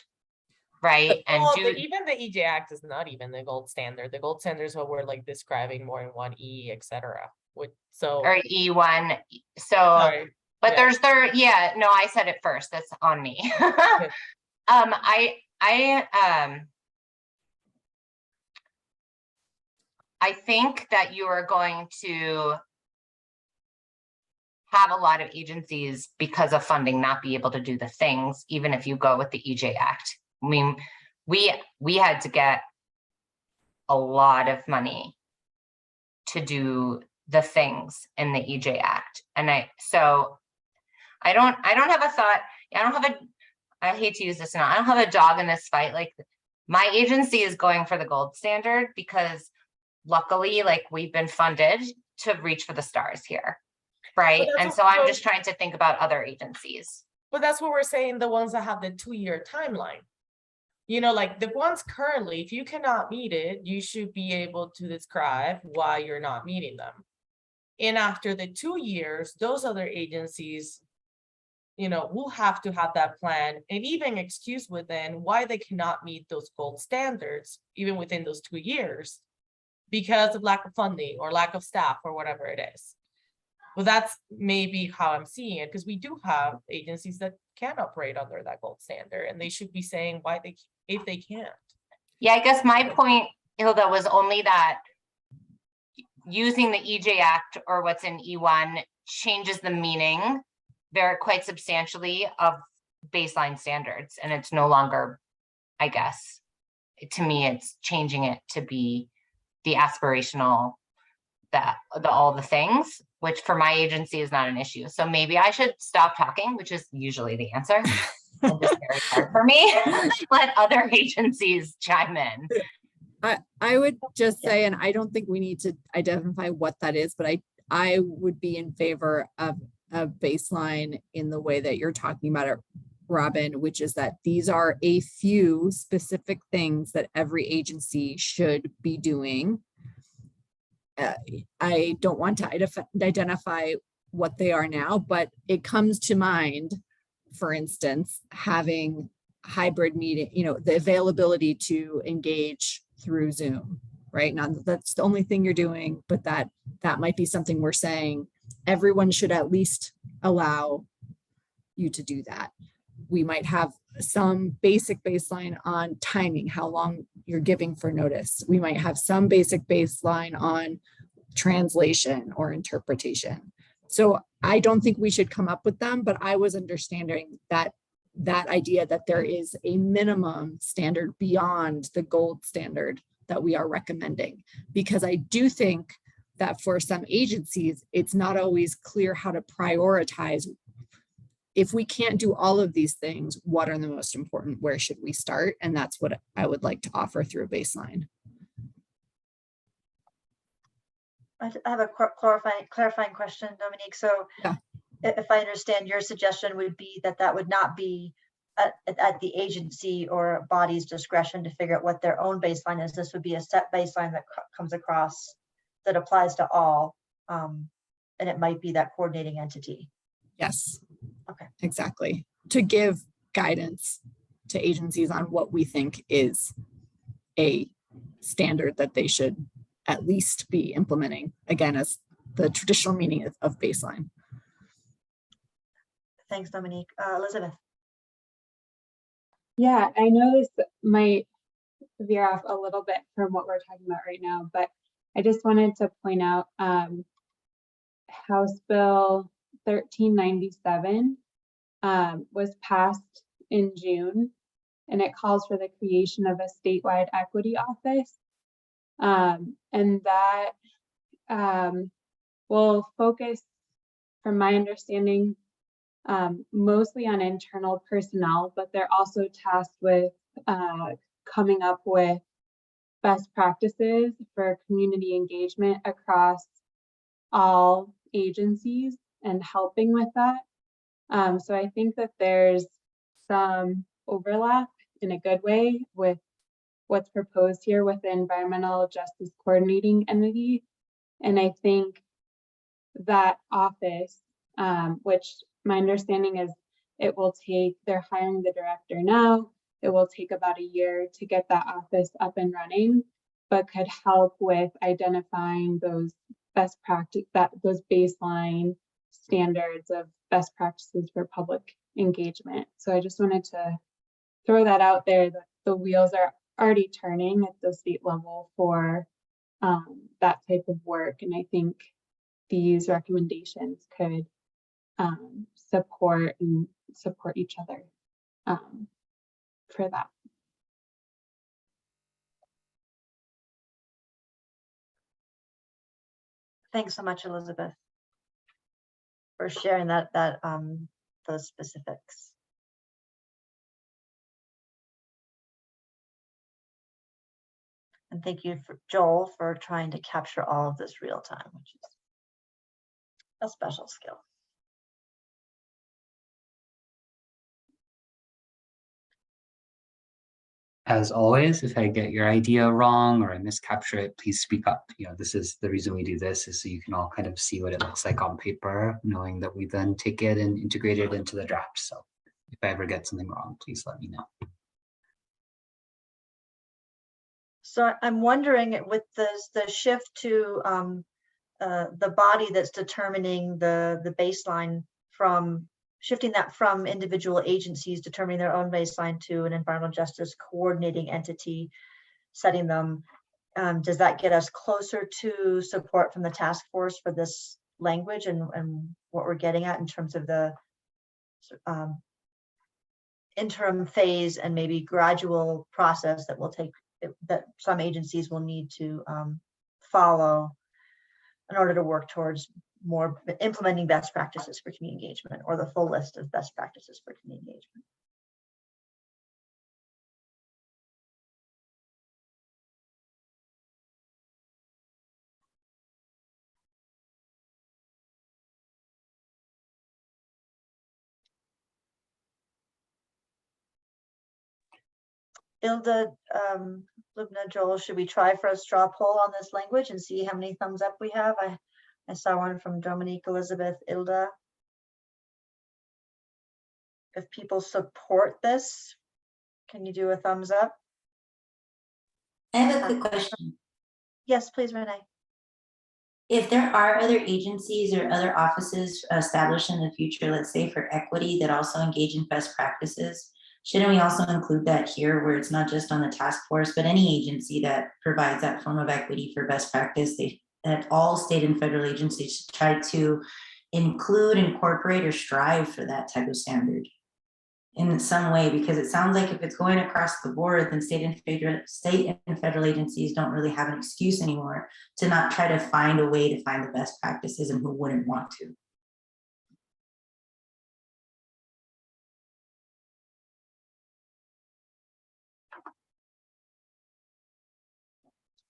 Right. And even the EJ Act is not even the gold standard. The gold standard is what we're like describing more in 1E, etc. Or E1. So, sorry. But yeah. No, I said it first. That's on me. I think that you are going to have a lot of agencies because of funding not be able to do the things, even if you go with the EJ Act. I mean, we had to get a lot of money to do the things in the EJ Act. And I don't have a thought. I hate to use this now. I don't have a dog in this fight. Like my agency is going for the gold standard because luckily, like we've been funded to reach for the stars here. Right. And so I'm just trying to think about other agencies. But that's what we're saying, the ones that have the 2-year timeline. Like the ones currently, if you cannot meet it, you should be able to describe why you're not meeting them. And after the 2 years, those other agencies, will have to have that plan and even excuse within why they cannot meet those gold standards, even within those 2 years, because of lack of funding or lack of staff or whatever it is. Well, that's maybe how I'm seeing it, because we do have agencies that can operate under that gold standard, and they should be saying why if they can't. Yeah, I guess my point, Hilda, was only that using the EJ Act or what's in E1 changes the meaning quite substantially of baseline standards, and it's no longer, I guess, to me, it's changing it to be the aspirational, all the things, which for my agency is not an issue. So maybe I should stop talking, which is usually the answer. It's just very hard for me. Let other agencies chime in. I would just say, and I don't think we need to identify what that is, but I would be in favor of a baseline in the way that you're talking about it, Robin, which is that these are a few specific things that every agency should be doing. I don't want to identify what they are now, but it comes to mind, for instance, having hybrid meeting, the availability to engage through Zoom, right? Now that's the only thing you're doing, but that might be something we're saying everyone should at least allow you to do that. We might have some basic baseline on timing, how long you're giving for notice. We might have some basic baseline on translation or interpretation. So I don't think we should come up with them, but I was understanding that idea that there is a minimum standard beyond the gold standard that we are recommending, because I do think that for some agencies, it's not always clear how to prioritize. If we can't do all of these things, what are the most important? Where should we start? And that's what I would like to offer through a baseline. I have a clarifying question, Dominique. So Yeah. If I understand, your suggestion would be that that would not be at the agency or body's discretion to figure out what their own baseline is. This would be a set baseline that comes across that applies to all, and it might be that coordinating entity. Yes. Okay. Exactly. To give guidance to agencies on what we think is a standard that they should at least be implementing, again, as the traditional meaning of baseline. Thanks, Dominique. Elizabeth. Yeah, I know this might veer off a little bit from what we're talking about right now, but I just wanted to point out House Bill 1397 was passed in June, and it calls for the creation of a statewide equity office. And that will focus, from my understanding, mostly on internal personnel, but they're also tasked with coming up with best practices for community engagement across all agencies and helping with that. So I think that there's some overlap in a good way with what's proposed here with the Environmental Justice Coordinating Entity. And I think that office, which my understanding is they're hiring the director now. It will take about a year to get that office up and running, but could help with identifying those best practice, those baseline standards of best practices for public engagement. So I just wanted to throw that out there, that the wheels are already turning at the state level for that type of work. And I think these recommendations could support each other for that. Thanks so much, Elizabeth, for sharing those specifics. And thank you, Joel, for trying to capture all of this real time, which is a special skill. As always, if I get your idea wrong or I miscapture it, please speak up. This is the reason we do this, is so you can all kind of see what it looks like on paper, knowing that we then take it and integrate it into the draft. So if I ever get something wrong, please let me know. So I'm wondering, with the shift to the body that's determining the baseline, from shifting that from individual agencies determining their own baseline to an environmental justice coordinating entity setting them, does that get us closer to support from the task force for this language and what we're getting at in terms of the interim phase and maybe gradual process that will take, that some agencies will need to follow in order to work towards more implementing best practices for community engagement, or the full list of best practices for community engagement? Ilda, Lubna, Joel, should we try for a straw poll on this language and see how many thumbs up we have? I saw one from Dominique, Elizabeth, Ilda. If people support this, can you do a thumbs up? I have a quick question. Yes, please, Renee. If there are other agencies or other offices established in the future, let's say for equity, that also engage in best practices, shouldn't we also include that here, where it's not just on the task force, but any agency that provides that form of equity for best practice, that all state and federal agencies should try to include, incorporate, or strive for that type of standard? in some way, because it sounds like if it's going across the board, then state and federal agencies don't really have an excuse anymore to not try to find a way to find the best practices, and who wouldn't want to.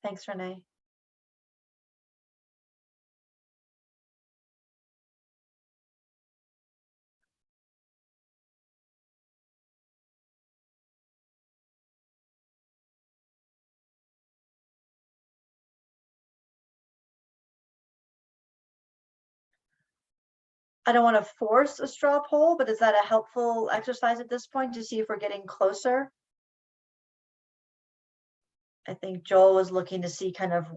Thanks, Renee. I don't want to force a straw poll, but is that a helpful exercise at this point to see if we're getting closer? I think Joel was looking to see kind of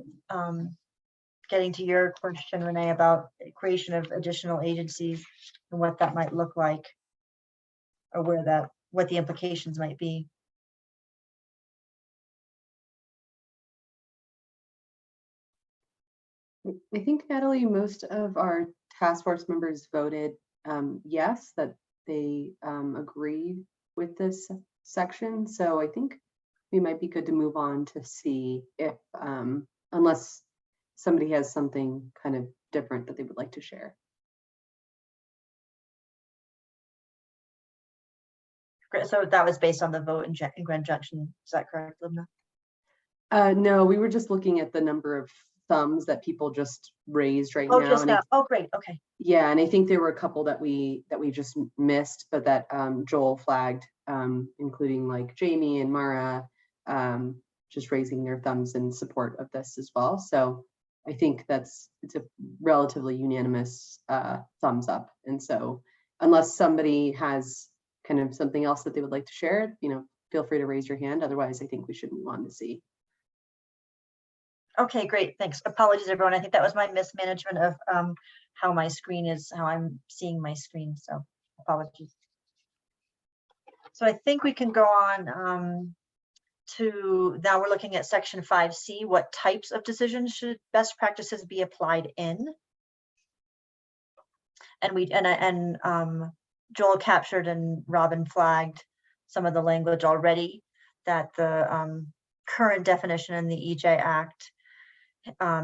getting to your question, Renee, about creation of additional agencies and what that might look like, or what the implications might be. I think, Natalie, most of our task force members voted yes, that they agreed with this section. So I think we might be good to move on to see if, unless somebody has something kind of different that they would like to share. Great. So that was based on the vote in Grand Junction. Is that correct, Libna? No, we were just looking at the number of thumbs that people just raised right Oh, now. just now. Oh, great. Okay. Yeah, and I think there were a couple that we just missed, but that Joel flagged, including like Jamie and Mara, just raising their thumbs in support of this as well. So I think it's a relatively unanimous thumbs up. And so unless somebody has kind of something else that they would like to share, feel free to raise your hand. Otherwise, I think we should move on to see. Okay, great. Thanks. Apologies, everyone. I think that was my mismanagement of how I'm seeing my screen. So apologies. So I think we can go on to, now we're looking at section 5C. What types of decisions should best practices be applied in? And Joel captured and Robin flagged some of the language already, that the current definition in the EJ Act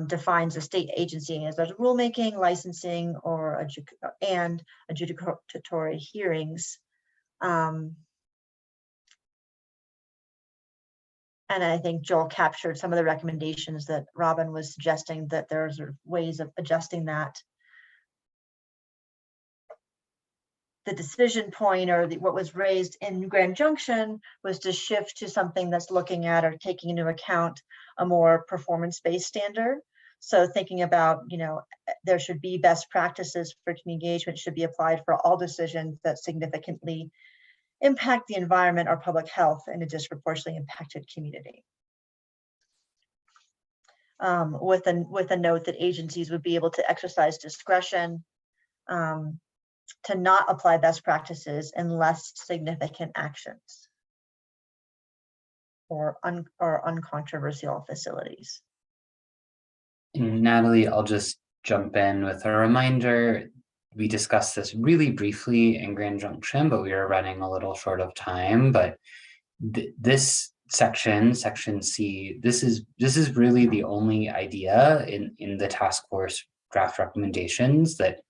defines a state agency as rulemaking, licensing, or adjudicatory hearings. And I think Joel captured some of the recommendations that Robin was suggesting, that there's ways of adjusting that. The decision point, or what was raised in Grand Junction, was to shift to something that's looking at or taking into account a more performance-based standard. So thinking about, there should be best practices for community engagement should be applied for all decisions that significantly impact the environment or public health in a disproportionately impacted community. With a note that agencies would be able to exercise discretion to not apply best practices in less significant actions or uncontroversial facilities. And Natalie, I'll just jump in with a reminder. We discussed this really briefly in Grand Junction, but we were running a little short of time. But this section C, this is really the only idea in the task force draft recommendations that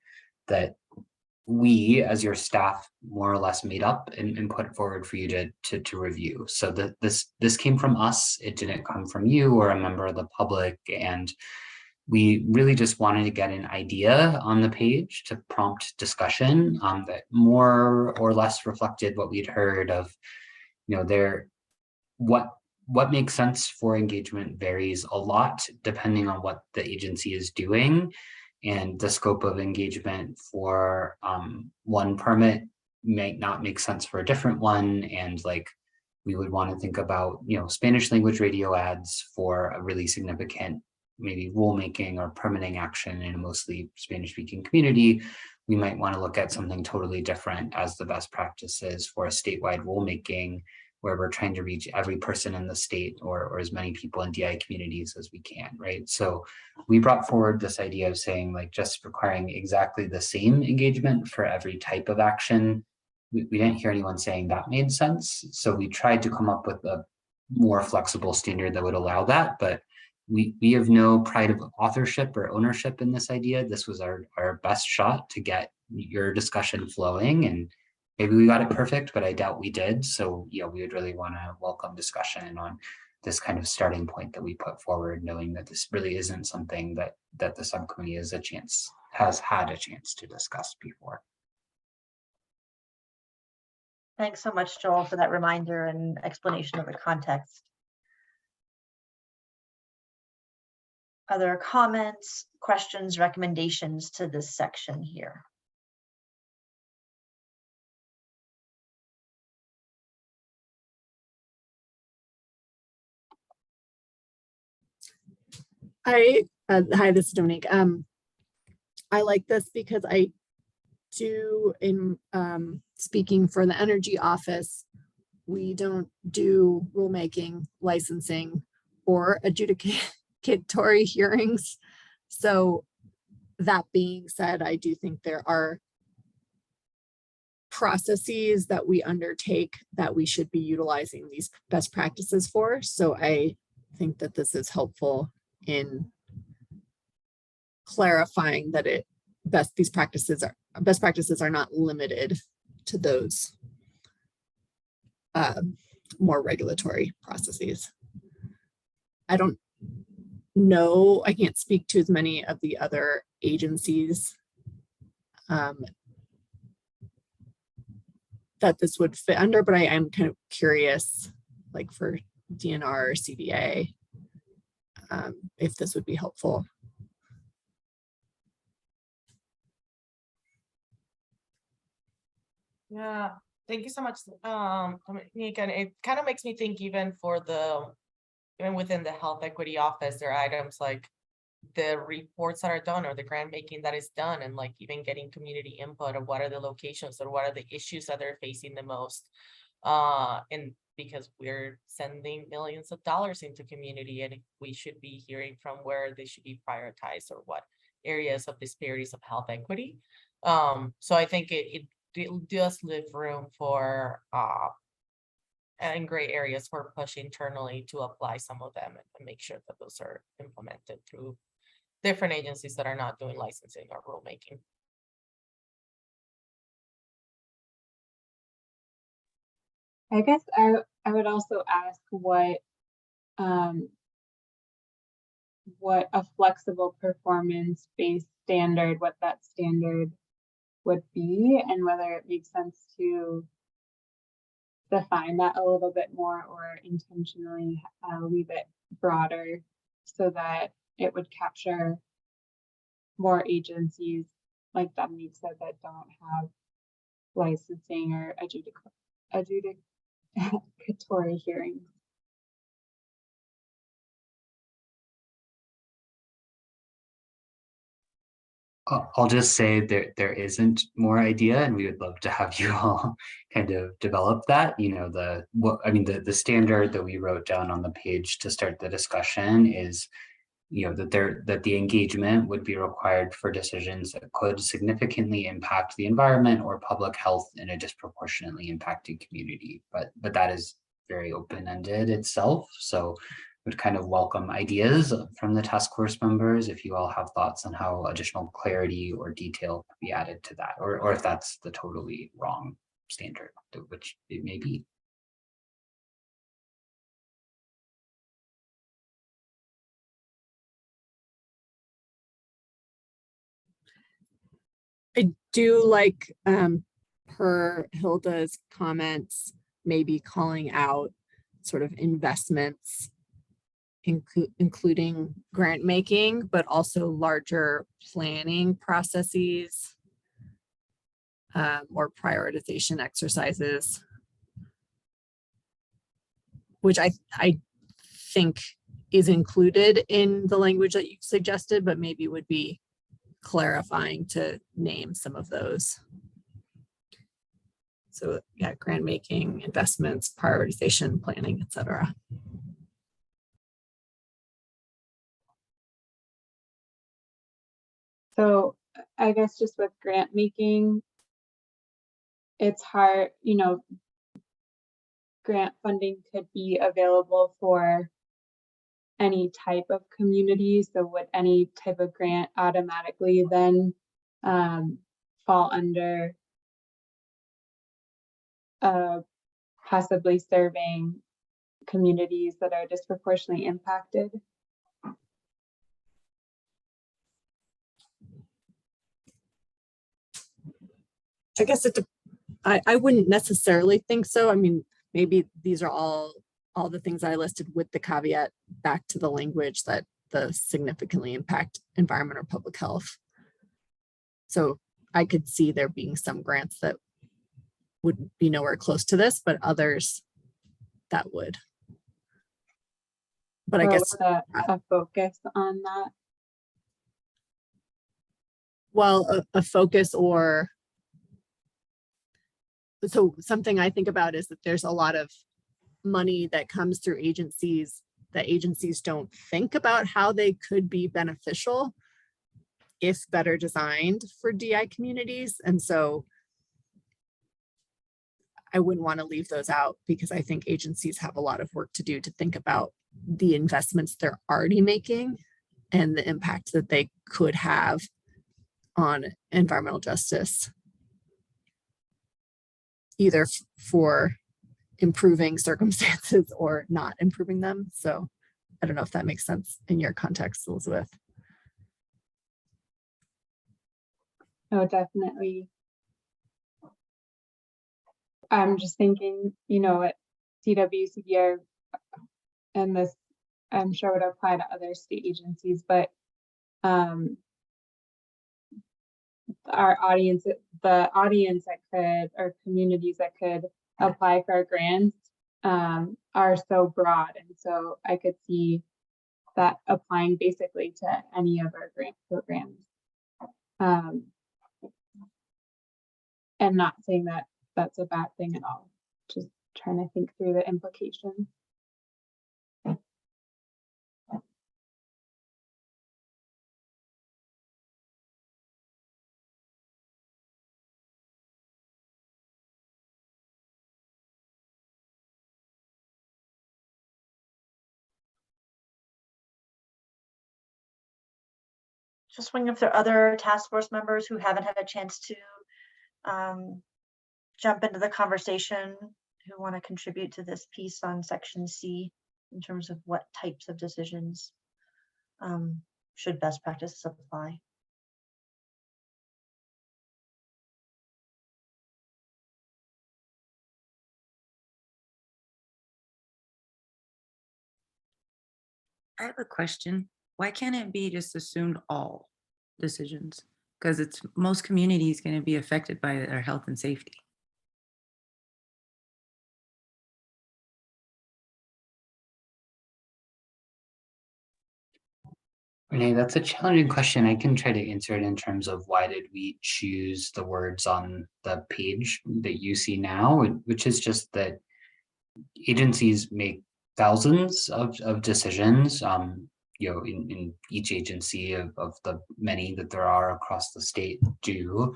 we, as your staff, more or less made up and put forward for you to review. So this came from us. It didn't come from you or a member of the public, and we really just wanted to get an idea on the page to prompt discussion that more or less reflected what we'd heard of, what makes sense for engagement varies a lot depending on what the agency is doing, and the scope of engagement for one permit might not make sense for a different one. And we would want to think about, Spanish language radio ads for a really significant maybe rulemaking or permitting action in a mostly Spanish speaking community. We might want to look at something totally different as the best practices for a statewide rulemaking, where we're trying to reach every person in the state or as many people in DI communities as we can, right? So we brought forward this idea of saying just requiring exactly the same engagement for every type of action we didn't hear anyone saying that made sense. So we tried to come up with a more flexible standard that would allow that, but we have no pride of authorship or ownership in this idea. This was our best shot to get your discussion flowing, and maybe we got it perfect, but I doubt we did. So yeah, we would really want to welcome discussion on this kind of starting point that we put forward, knowing that this really isn't something that the subcommittee has had a chance to discuss before. Thanks so much, Joel, for that reminder and explanation of the context. Other comments, questions, recommendations to this section here? Hi, this is Dominique. I like this because I do, in speaking for the energy office, we don't do rulemaking, licensing, or adjudicatory hearings. So that being said, I do think there are processes that we undertake that we should be utilizing these best practices for. So I think that this is helpful in clarifying that best practices are not limited to those more regulatory processes. I don't know, I can't speak to as many of the other agencies that this would fit under, but I am kind of curious, like for DNR or CDA, if this would be helpful. Yeah, thank you so much, Dominique. And it kind of makes me think even within the health equity office, there are items like the reports that are done or the grant making that is done, and like even getting community input of what are the locations or what are the issues that they're facing the most. And because we're sending millions of dollars into community, and we should be hearing from where they should be prioritized or what areas of disparities of health equity. So I think it does leave room for and gray areas for push internally to apply some of them and make sure that those are implemented through different agencies that are not doing licensing or rulemaking. I guess I would also ask what a flexible performance-based standard, what that standard would be, and whether it makes sense to define that a little bit more or intentionally leave it broader so that it would capture more agencies, like Dominique said, that don't have licensing or adjudicatory hearings. I'll just say there isn't more idea, and we would love to have you all kind of develop that. You know, the standard that we wrote down on the page to start the discussion is, you know, that the engagement would be required for decisions that could significantly impact the environment or public health in a disproportionately impacted community. But that is very open-ended itself. So would kind of welcome ideas from the task force members if you all have thoughts on how additional clarity or detail could be added to that, or if that's the totally wrong standard, which it may be. I do like per Hilda's comments, maybe calling out sort of investments, including grant making, but also larger planning processes or prioritization exercises, which I think is included in the language that you suggested, but maybe would be clarifying to name some of those. So yeah, grant making, investments, prioritization, planning, etc. So I guess just with grant making, it's hard, you know, grant funding could be available for any type of community. So would any type of grant automatically then fall under possibly serving communities that are disproportionately impacted? I guess I wouldn't necessarily think so. I mean, maybe these are all the things I listed with the caveat back to the language that the significantly impact environment or public health. So I could see there being some grants that would be nowhere close to this, but others that would. But I guess a focus on that. Well, a focus or so something I think about is that there's a lot of money that comes through agencies that agencies don't think about how they could be beneficial if better designed for DI communities. And so I wouldn't want to leave those out because I think agencies have a lot of work to do to think about the investments they're already making and the impact that they could have on environmental justice, either for improving circumstances or not improving them. So I don't know if that makes sense in your context, Elizabeth. Oh, definitely. I'm just thinking, you know, at CWCDR, and this I'm sure would apply to other state agencies, but our audience, the audience that could, or communities that could apply for grants are so broad. And so I could see that applying basically to any of our grant programs. And not saying that that's a bad thing at all, just trying to think through the implications. Just wondering if there are other task force members who haven't had a chance to jump into the conversation, who want to contribute to this piece on section C in terms of what types of decisions should best practices apply. I have a question. Why can't it be just assumed all decisions? Because it's most communities going to be affected by their health and safety. Renee, that's a challenging question. I can try to answer it in terms of why did we choose the words on the page that you see now, which is just that agencies make thousands of decisions, you know, in each agency of the many that there are across the state do,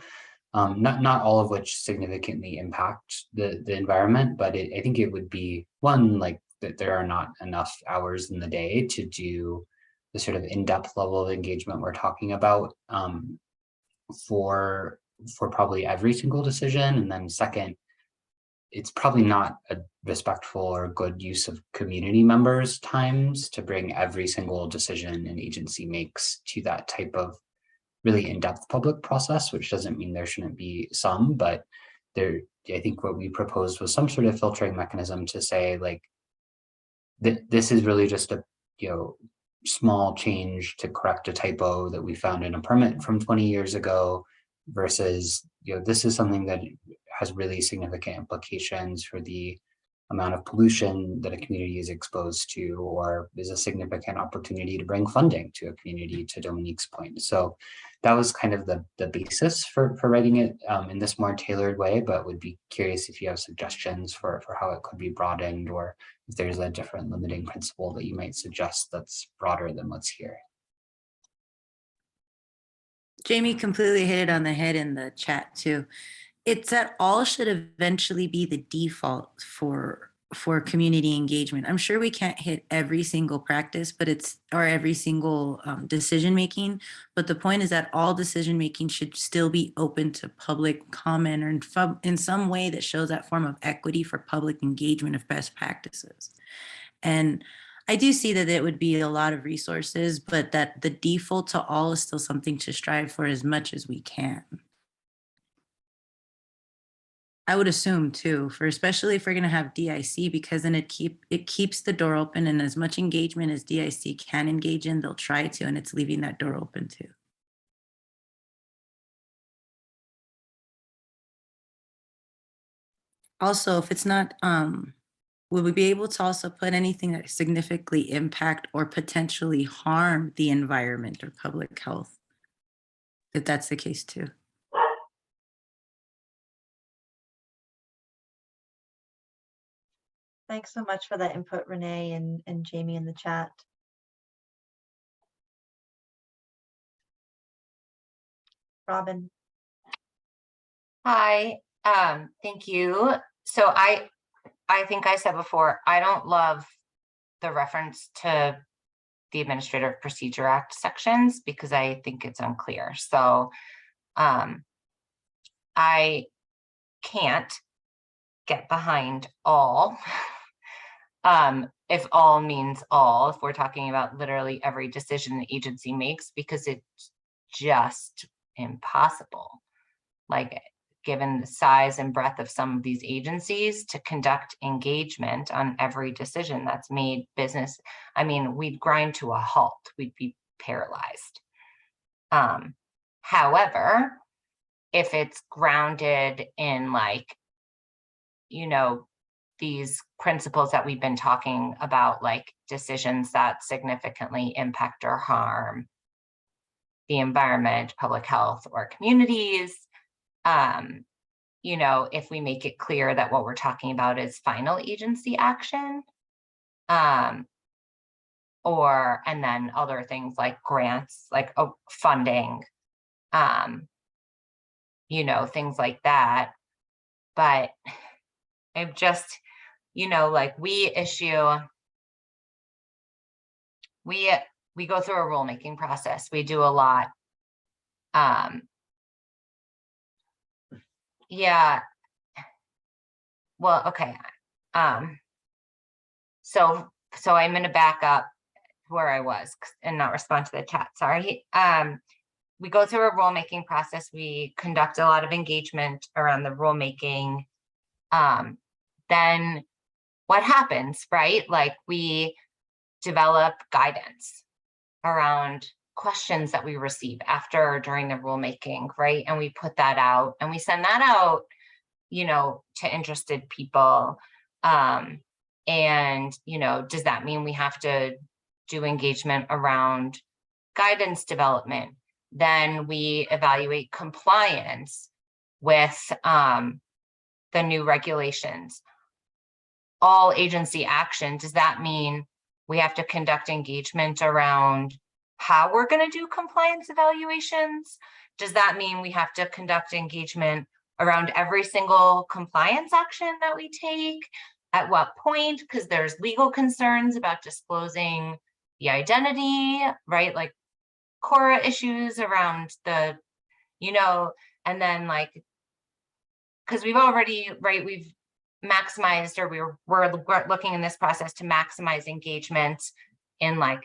not all of which significantly impact the environment, but I think it would be one, like that there are not enough hours in the day to do the sort of in-depth level of engagement we're talking about for probably every single decision. And then second, it's probably not a respectful or good use of community members' times to bring every single decision an agency makes to that type of really in-depth public process, which doesn't mean there shouldn't be some, but there, I think what we proposed was some sort of filtering mechanism to say, like, this is really just a, you know, small change to correct a typo that we found in a permit from 20 years ago versus, you know, this is something that has really significant implications for the amount of pollution that a community is exposed to, or is a significant opportunity to bring funding to a community, to Dominique's point. So that was kind of the basis for writing it in this more tailored way, but would be curious if you have suggestions for how it could be broadened, or if there's a different limiting principle that you might suggest that's broader than what's here. Jamie completely hit it on the head in the chat too. it's that all should eventually be the default for community engagement. I'm sure we can't hit every single practice, but or every single decision making. But the point is that all decision making should still be open to public comment or in some way that shows that form of equity for public engagement of best practices. And I do see that it would be a lot of resources, but that the default to all is still something to strive for as much as we can. I would assume too, especially if we're going to have DIC, because then it keeps the door open, and as much engagement as DIC can engage in, they'll try to, and it's leaving that door open too. Also, if it's not, will we be able to also put anything that significantly impact or potentially harm the environment or public health, if that's the case too? Thanks so much for that input, Renee and Jamie in the chat. Robin. Hi, thank you. So I think I said before, I don't love the reference to the Administrative Procedure Act sections because I think it's unclear. So I can't get behind all. If all means all, if we're talking about literally every decision an agency makes, because it's just impossible. Like, given the size and breadth of some of these agencies, to conduct engagement on every decision that's made business, I mean, we'd grind to a halt, we'd be paralyzed. However, if it's grounded in, like, you know, these principles that we've been talking about, like decisions that significantly impact or harm the environment, public health, or communities, you know, if we make it clear that what we're talking about is final agency action, and then other things like grants, like funding, you know, things like that. But I've just, you know, like we go through a rulemaking process. We do a lot. Yeah. Well, okay. So I'm going to back up where I was and not respond to the chat. Sorry. We go through a rulemaking process. We conduct a lot of engagement around the rulemaking. Then what happens, right? Like, we develop guidance around questions that we receive after or during the rulemaking, right? And we put that out and we send that out, you know, to interested people. And, you know, does that mean we have to do engagement around guidance development? Then we evaluate compliance with the new regulations. All agency action, does that mean we have to conduct engagement around how we're going to do compliance evaluations? Does that mean we have to conduct engagement around every single compliance action that we take? At what point? Because there's legal concerns about disclosing the identity, right? Like CORA issues around the, you know, and then like, because we've already, right, we've maximized, or we're looking in this process to maximize engagement in, like,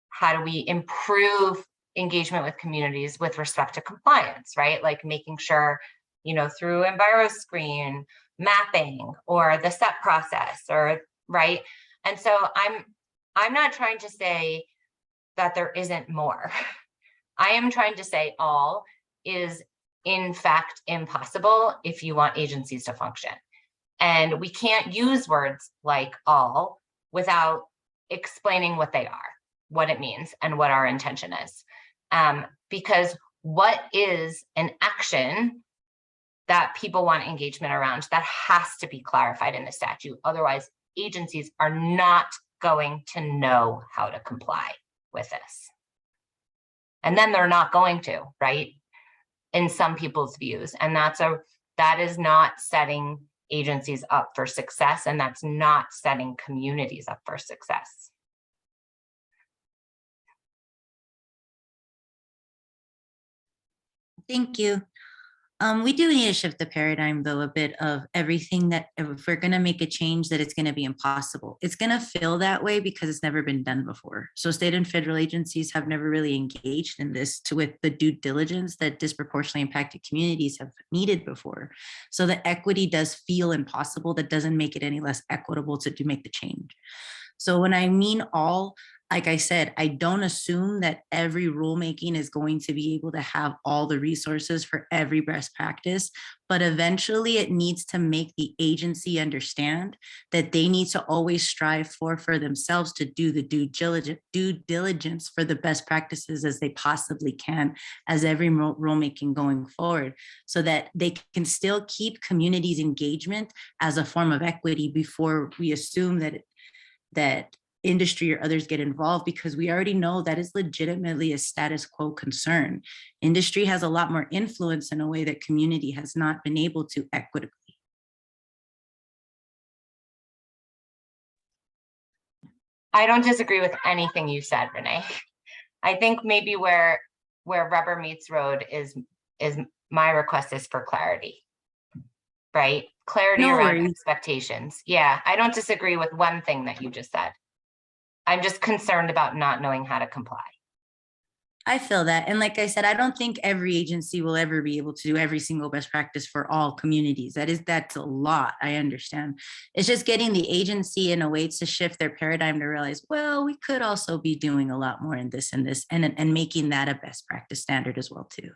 how do we improve engagement with communities with respect to compliance, right? Like making sure, you know, through EnviroScreen, mapping, or the SEP process, or right. And so I'm not trying to say that there isn't more. I am trying to say all is in fact impossible if you want agencies to function. And we can't use words like all without explaining what they are, what it means, and what our intention is. Because what is an action that people want engagement around? That has to be clarified in the statute. Otherwise, agencies are not going to know how to comply with this. And then they're not going to, right? in some people's views. And that is not setting agencies up for success, and that's not setting communities up for success. Thank you. We do need to shift the paradigm, though, a bit of everything that if we're going to make a change, that it's going to be impossible. It's going to feel that way because it's never been done before. So state and federal agencies have never really engaged in this with the due diligence that disproportionately impacted communities have needed before. So the equity does feel impossible. That doesn't make it any less equitable to make the change. So when I mean all, like I said, I don't assume that every rulemaking is going to be able to have all the resources for every best practice, but eventually it needs to make the agency understand that they need to always strive for themselves to do the due diligence for the best practices as they possibly can as every rulemaking going forward, so that they can still keep communities' engagement as a form of equity before we assume that industry or others get involved, because we already know that is legitimately a status quo concern. Industry has a lot more influence in a way that community has not been able to equitably. I don't disagree with anything you said, Renee. I think maybe where rubber meets road is my request is for clarity, right? Clarity around expectations. Yeah, I don't disagree with one thing that you just said. I'm just concerned about not knowing how to comply. I feel that. And like I said, I don't think every agency will ever be able to do every single best practice for all communities. That's a lot, I understand. It's just getting the agency in a way to shift their paradigm to realize, well, we could also be doing a lot more in this and this, and making that a best practice standard as well too.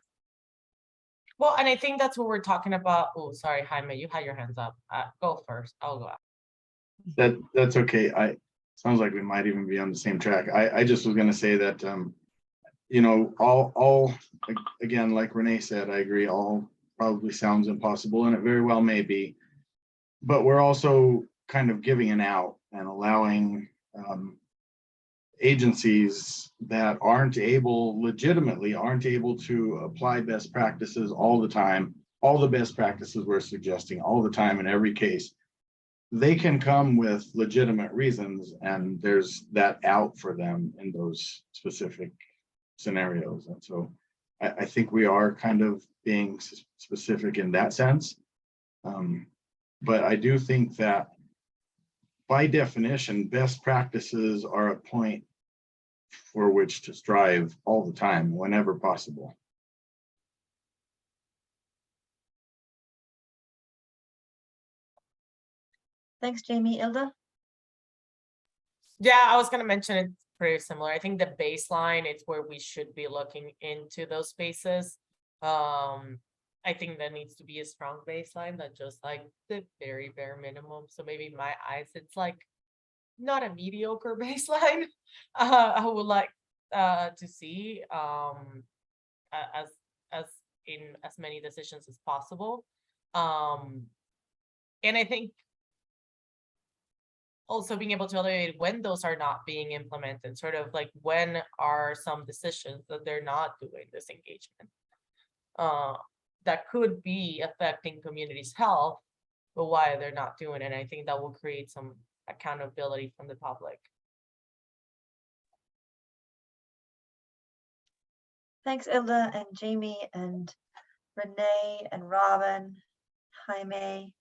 Well, and I think that's what we're talking about. Oh, sorry, Jaime, you had your hands up. Go first. I'll go out. That's okay. Sounds like we might even be on the same track. I just was going to say that, all again, like Renee said, I agree, all probably sounds impossible, and it very well may be, but we're also kind of giving an out and allowing agencies that legitimately aren't able to apply best practices all the time, all the best practices we're suggesting all the time in every case. They can come with legitimate reasons, and there's that out for them in those specific scenarios. And so I think we are kind of being specific in that sense. But I do think that by definition, best practices are a point for which to strive all the time, whenever possible. Thanks, Jamie. Ilda? Yeah, I was going to mention it's pretty similar. I think the baseline is where we should be looking into those spaces. I think there needs to be a strong baseline, that just like the very bare minimum. So maybe in my eyes, it's like not a mediocre baseline. I would like to see as in as many decisions as possible. And I think also being able to evaluate when those are not being implemented, sort of like when are some decisions that they're not doing this engagement that could be affecting communities' health, but why they're not doing it. And I think that will create some accountability from the public. Thanks, Ilda and Jamie and Renee and Robin, Jaime.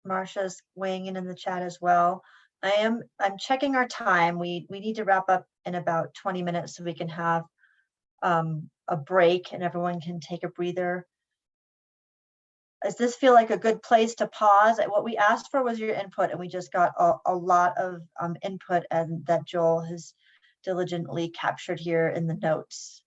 Marcia's weighing in the chat as well. I'm checking our time. We need to wrap up in about 20 minutes so we can have a break and everyone can take a breather. Does this feel like a good place to pause? What we asked for was your input, and we just got a lot of input, and that Joel has diligently captured here in the notes.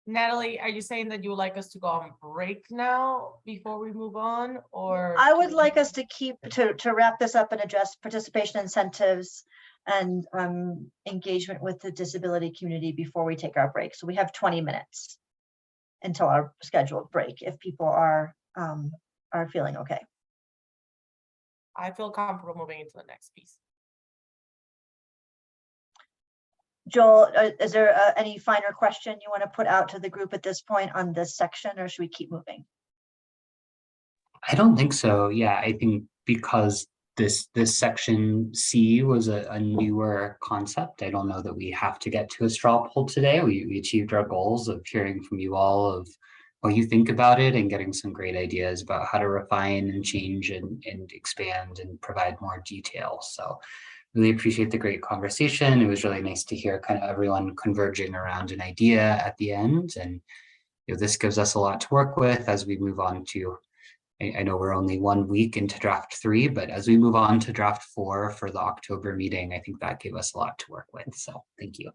Natalie, are you saying that you would like us to go on break now before we move on, or? I would like us to to wrap this up and address participation incentives and engagement with the disability community before we take our break. So we have 20 minutes until our scheduled break, if people are feeling okay. I feel comfortable moving into the next piece. Joel, is there any finer question you want to put out to the group at this point on this section, or should we keep moving? I don't think so. Yeah, I think because this section C was a newer concept. I don't know that we have to get to a straw poll today. We achieved our goals of hearing from you all of what you think about it and getting some great ideas about how to refine and change and expand and provide more detail. So really appreciate the great conversation. It was really nice to hear kind of everyone converging around an idea at the end. And this gives us a lot to work with as we move on to, I know we're only 1 week into draft 3, but as we move on to draft 4 for the October meeting, I think that gave us a lot to work with. So thank you.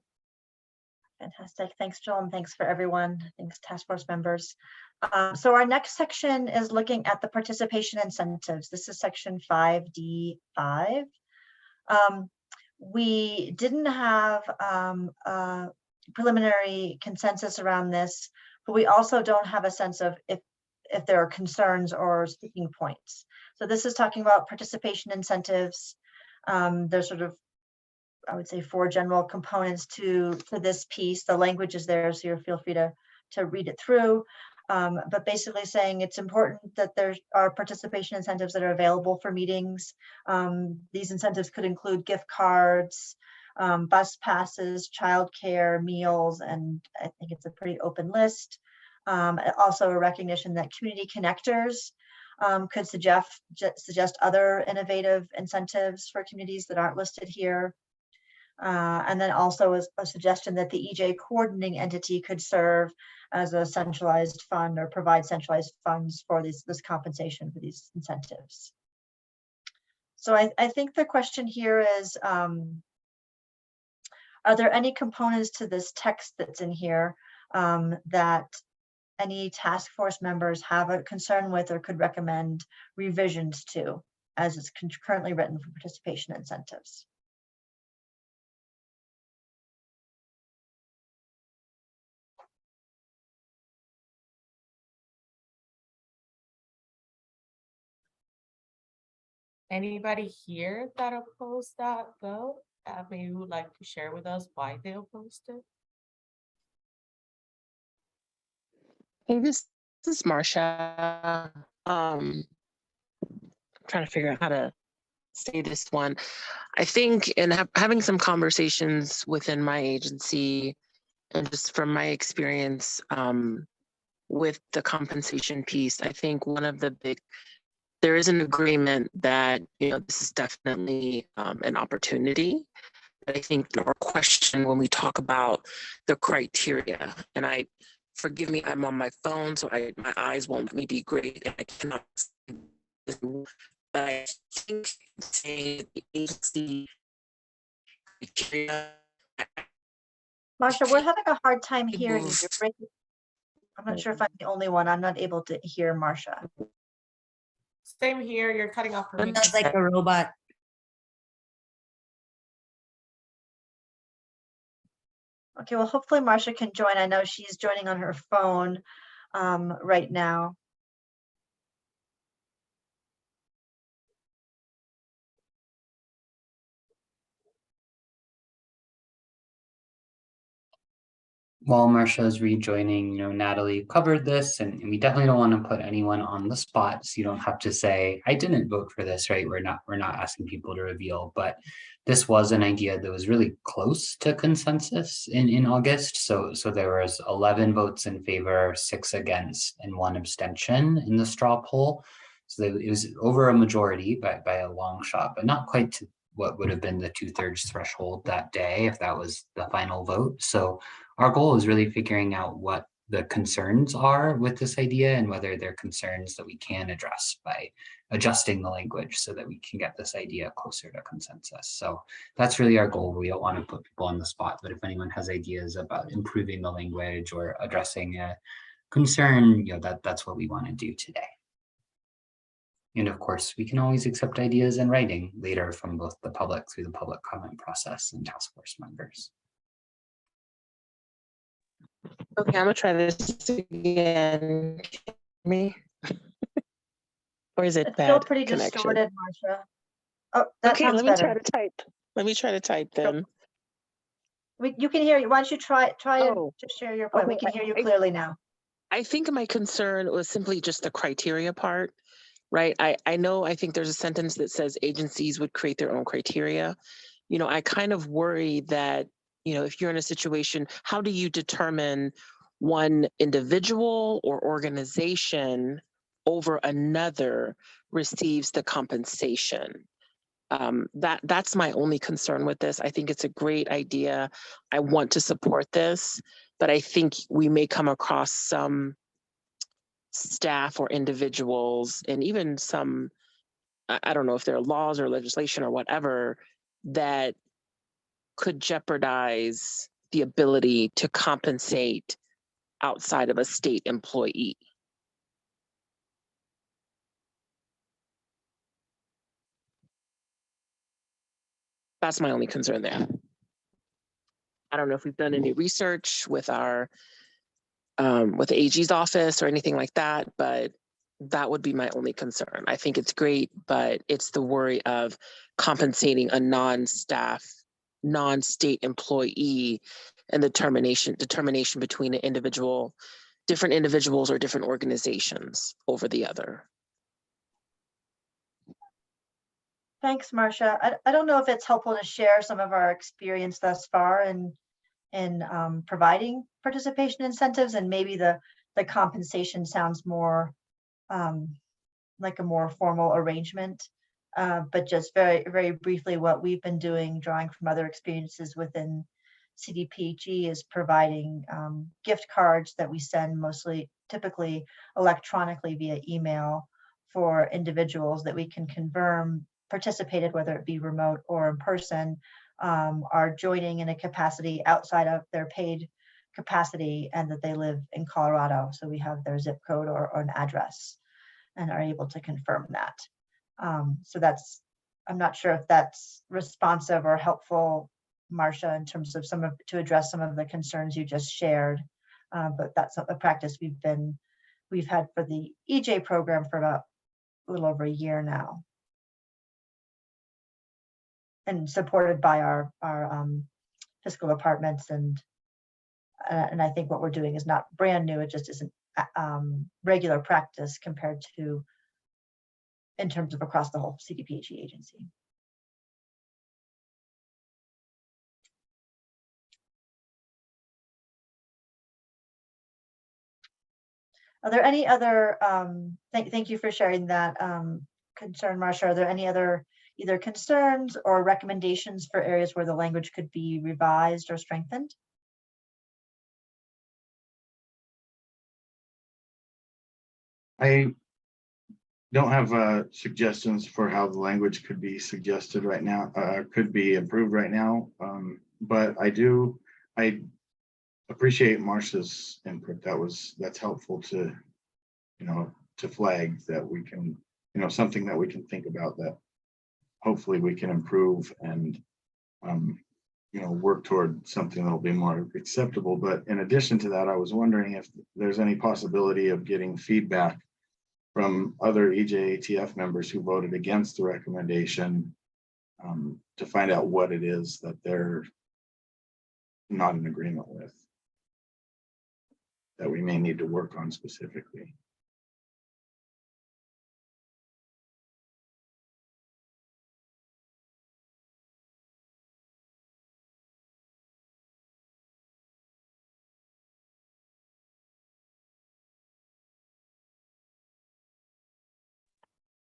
Fantastic. Thanks, Joel, and thanks for everyone. Thanks, task force members. So our next section is looking at the participation incentives. This is section 5D5. We didn't have a preliminary consensus around this, but we also don't have a sense of if there are concerns or sticking points. So this is talking about participation incentives. There's sort of, I would say, 4 general components to this piece. The language is there, so you feel free to read it through. But basically saying it's important that there are participation incentives that are available for meetings. These incentives could include gift cards, bus passes, childcare, meals, and I think it's a pretty open list. Also a recognition that community connectors could suggest other innovative incentives for communities that aren't listed here. And then also a suggestion that the EJ coordinating entity could serve as a centralized fund or provide centralized funds for this compensation for these incentives. So I think the question here is, are there any components to this text that's in here that any task force members have a concern with or could recommend revisions to as it's currently written for participation incentives? Anybody here that opposed that vote? Maybe would like to share with us why they opposed it? Hey, this is Marcia. I'm trying to figure out how to say this one. I think in having some conversations within my agency and just from my experience with the compensation piece, I think one of the there is an agreement that, this is definitely an opportunity. But I think our question when we talk about the criteria, and forgive me, I'm on my phone, so my eyes won't let me be great, and I cannot see this, but I think saying the agency criteria. Marsha, we're having a hard time hearing you. You're breaking. I'm not sure if I'm the only one. I'm not able to hear Marsha. Same here, you're cutting off for me. Sounds like a robot. Okay, well, hopefully Marsha can join. I know she's joining on her phone right now. While Marcia is rejoining, Natalie covered this, and we definitely don't want to put anyone on the spot. So you don't have to say, I didn't vote for this, right? We're not asking people to reveal, but this was an idea that was really close to consensus in August. So there was 11 votes in favor, 6 against, and 1 abstention in the straw poll. So it was over a majority by a long shot, but not quite to what would have been the 2/3 threshold that day if that was the final vote. So our goal is really figuring out what the concerns are with this idea and whether they're concerns that we can address by adjusting the language so that we can get this idea closer to consensus. So that's really our goal. We don't want to put people on the spot, but if anyone has ideas about improving the language or addressing a concern, that's what we want to do today. And of course, we can always accept ideas in writing later from both the public through the public comment process and task force members. Okay, I'm gonna try this again. Me? Or is it It's bad still pretty connection? distorted, Marsha. Oh, that Okay, sounds let me better. try to type. Let me try to type then. You can hear you. Why don't you try Oh, to share your point? We okay. can hear you clearly now. I think my concern was simply just the criteria part, right? I think there's a sentence that says agencies would create their own criteria. I kind of worry that, if you're in a situation, how do you determine one individual or organization over another receives the compensation? That's my only concern with this. I think it's a great idea. I want to support this, but I think we may come across some staff or individuals and even some, I don't know if there are laws or legislation or whatever, that could jeopardize the ability to compensate outside of a state employee. That's my only concern there. I don't know if we've done any research with our with the AG's office or anything like that, but that would be my only concern. I think it's great, but it's the worry of compensating a non-staff, non-state employee and the determination between different individuals or different organizations over the other. Thanks, Marcia. I don't know if it's helpful to share some of our experience thus far in providing participation incentives, and maybe the compensation sounds more like a more formal arrangement. But just very, very briefly, what we've been doing, drawing from other experiences within CDPHE, is providing gift cards that we send typically electronically via email for individuals that we can confirm participated, whether it be remote or in person, are joining in a capacity outside of their paid capacity, and that they live in Colorado. So we have their zip code or an address and are able to confirm that. So I'm not sure if that's responsive or helpful, Marcia, in terms of to address some of the concerns you just shared. But that's a practice we've had for the EJ program for about a little over a year now, and supported by our fiscal departments. And I think what we're doing is not brand new. It just isn't regular practice compared to in terms of across the whole CDPHE agency. Are there any other, thank you for sharing that concern, Marcia. Are there any other either concerns or recommendations for areas where the language could be revised or strengthened? I don't have suggestions for how the language could be suggested right now, could be improved right now. But I appreciate Marcia's input. That's helpful to, to flag that we can, something that we can think about, that hopefully we can improve and, work toward something that'll be more acceptable. But in addition to that, I was wondering if there's any possibility of getting feedback from other EJATF members who voted against the recommendation, to find out what it is that they're not in agreement with, that we may need to work on specifically.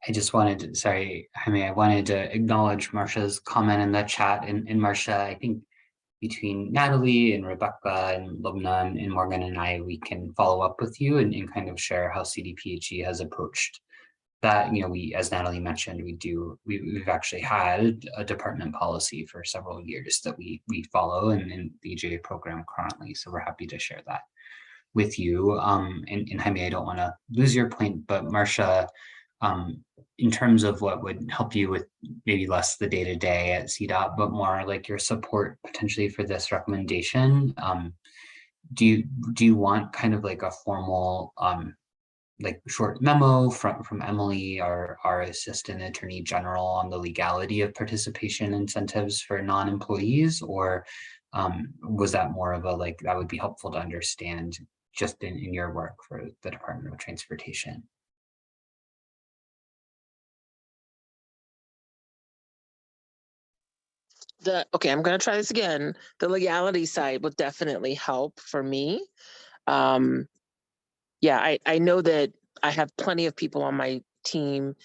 I just wanted to, sorry, Jaime, I wanted to acknowledge Marcia's comment in the chat. And Marcia, I think between Natalie and Rebecca and Lubna and Morgan and I, we can follow up with you and kind of share how CDPHE has approached that. We, as Natalie mentioned, we've actually had a department policy for several years that we follow in the EJ program currently. So we're happy to share that with you. And Jaime, I don't want to lose your point, but Marcia, in terms of what would help you with maybe less the day-to-day at CDOT, but more like your support potentially for this recommendation, do you want kind of like a formal like short memo from Emily, our Assistant Attorney General, on the legality of participation incentives for non-employees? Or Was that more of a like, that would be helpful to understand just in your work for the Department of Transportation? Okay, I'm gonna try this again. The legality side would definitely help for me. Yeah, I know that I have plenty of people on my team,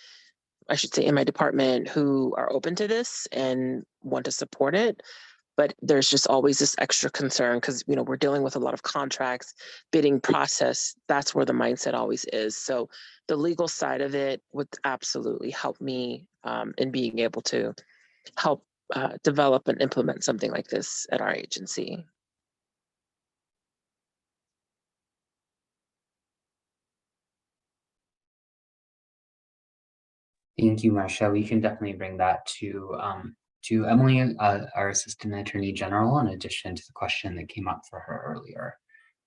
I should say in my department, who are open to this and want to support it. But there's just always this extra concern because, you know, we're dealing with a lot of contracts, bidding process. That's where the mindset always is. So the legal side of it would absolutely help me in being able to help develop and implement something like this at our agency. Thank you, Marcia. We can definitely bring that to Emily, our Assistant Attorney General, in addition to the question that came up for her earlier.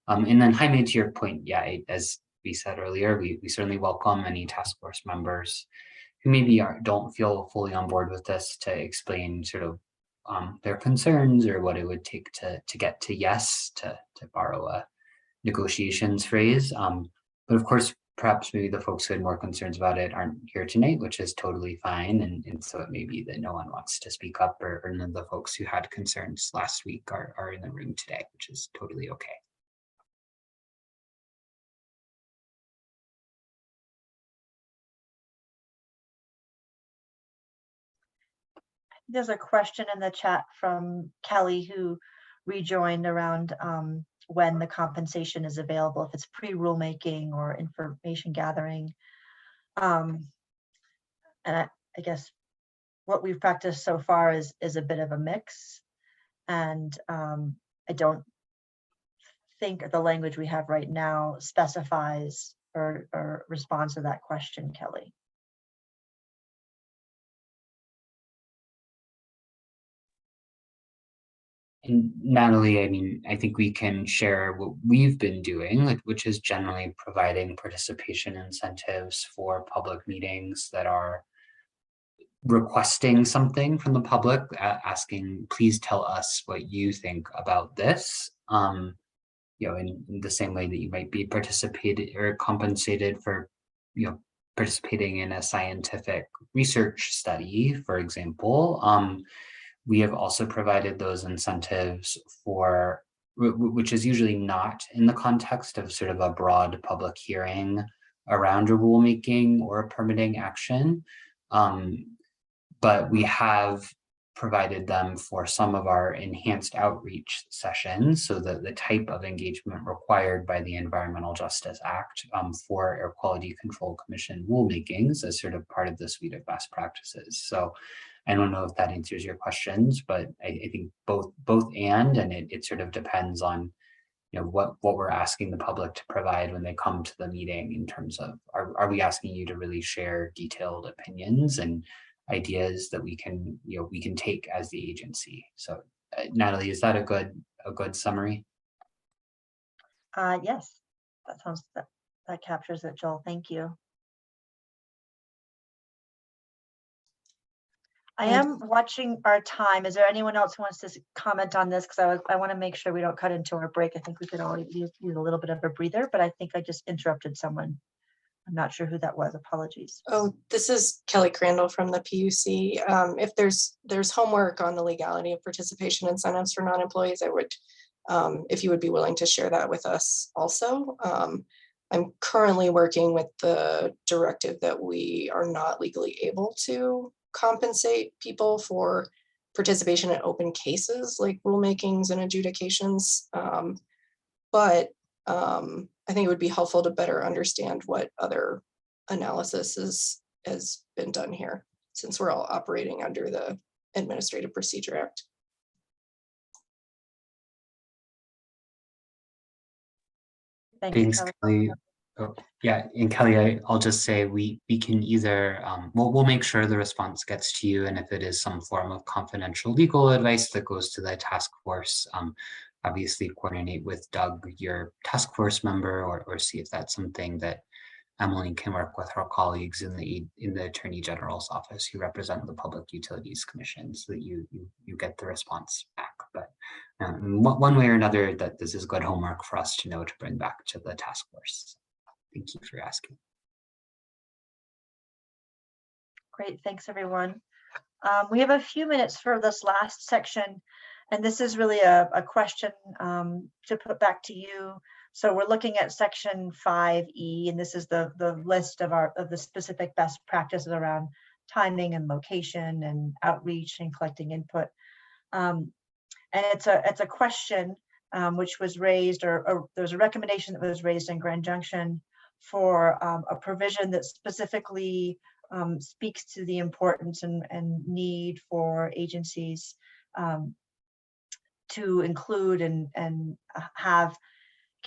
And then Jaime, to your point, yeah, as we said earlier, we certainly welcome any task force members who maybe don't feel fully on board with this to explain sort of their concerns or what it would take to get to yes, to borrow a negotiations phrase. But of course, perhaps maybe the folks who had more concerns about it aren't here tonight, which is totally fine. And so it may be that no one wants to speak up, or none of the folks who had concerns last week are in the room today, which is totally okay. There's a question in the chat from Kelly who rejoined around when the compensation is available, if it's pre-rulemaking or information gathering. And I guess what we've practiced so far is a bit of a mix. And I don't think the language we have right now specifies or responds to that question, Kelly. And Natalie, I mean, I think we can share what we've been doing, which is generally providing participation incentives for public meetings that are requesting something from the public, asking, please tell us what you think about this. You know, in the same way that you might be participated or compensated for, you know, participating in a scientific research study, for example. We have also provided those incentives for, which is usually not in the context of sort of a broad public hearing around a rulemaking or a permitting action. But we have provided them for some of our enhanced outreach sessions. So the type of engagement required by the Environmental Justice Act for Air Quality Control Commission rulemakings as sort of part of the suite of best practices. So I don't know if that answers your questions, but I think both and it sort of depends on, you know, what we're asking the public to provide when they come to the meeting in terms of, are we asking you to really share detailed opinions and ideas that we can, you know, we can take as the agency. So Natalie, is that a good summary? Yes, that sounds, that captures it, Joel. Thank you. I am watching our time. Is there anyone else who wants to comment on this? Because I want to make sure we don't cut into our break. I think we could all use a little bit of a breather, but I think I just interrupted someone. I'm not sure who that was. Apologies. Oh, this is Kelly Crandall from the PUC. If there's homework on the legality of participation incentives for non-employees, I would, if you would be willing to share that with us also. I'm currently working with the directive that we are not legally able to compensate people for participation in open cases like rulemakings and adjudications. But I think it would be helpful to better understand what other analysis has been done here, since we're all operating under the Administrative Procedure Act. Thanks, Kelly. Oh, yeah, and Kelly, I'll just say we can either, we'll make sure the response gets to you, and if it is some form of confidential legal advice that goes to the task force, obviously coordinate with Doug, your task force member, or see if that's something that Emily can work with her colleagues in the Attorney General's office who represent the Public Utilities Commission, so that you get the response back. But one way or another, that this is good homework for us to know to bring back to the task force. Thank you for asking. Great, thanks everyone. We have a few minutes for this last section, and this is really a question to put back to you. So we're looking at section 5E, and this is the list of the specific best practices around timing and location and outreach and collecting input. And it's a question which was raised, or there's a recommendation that was raised in Grand Junction for a provision that specifically speaks to the importance and need for agencies to include and have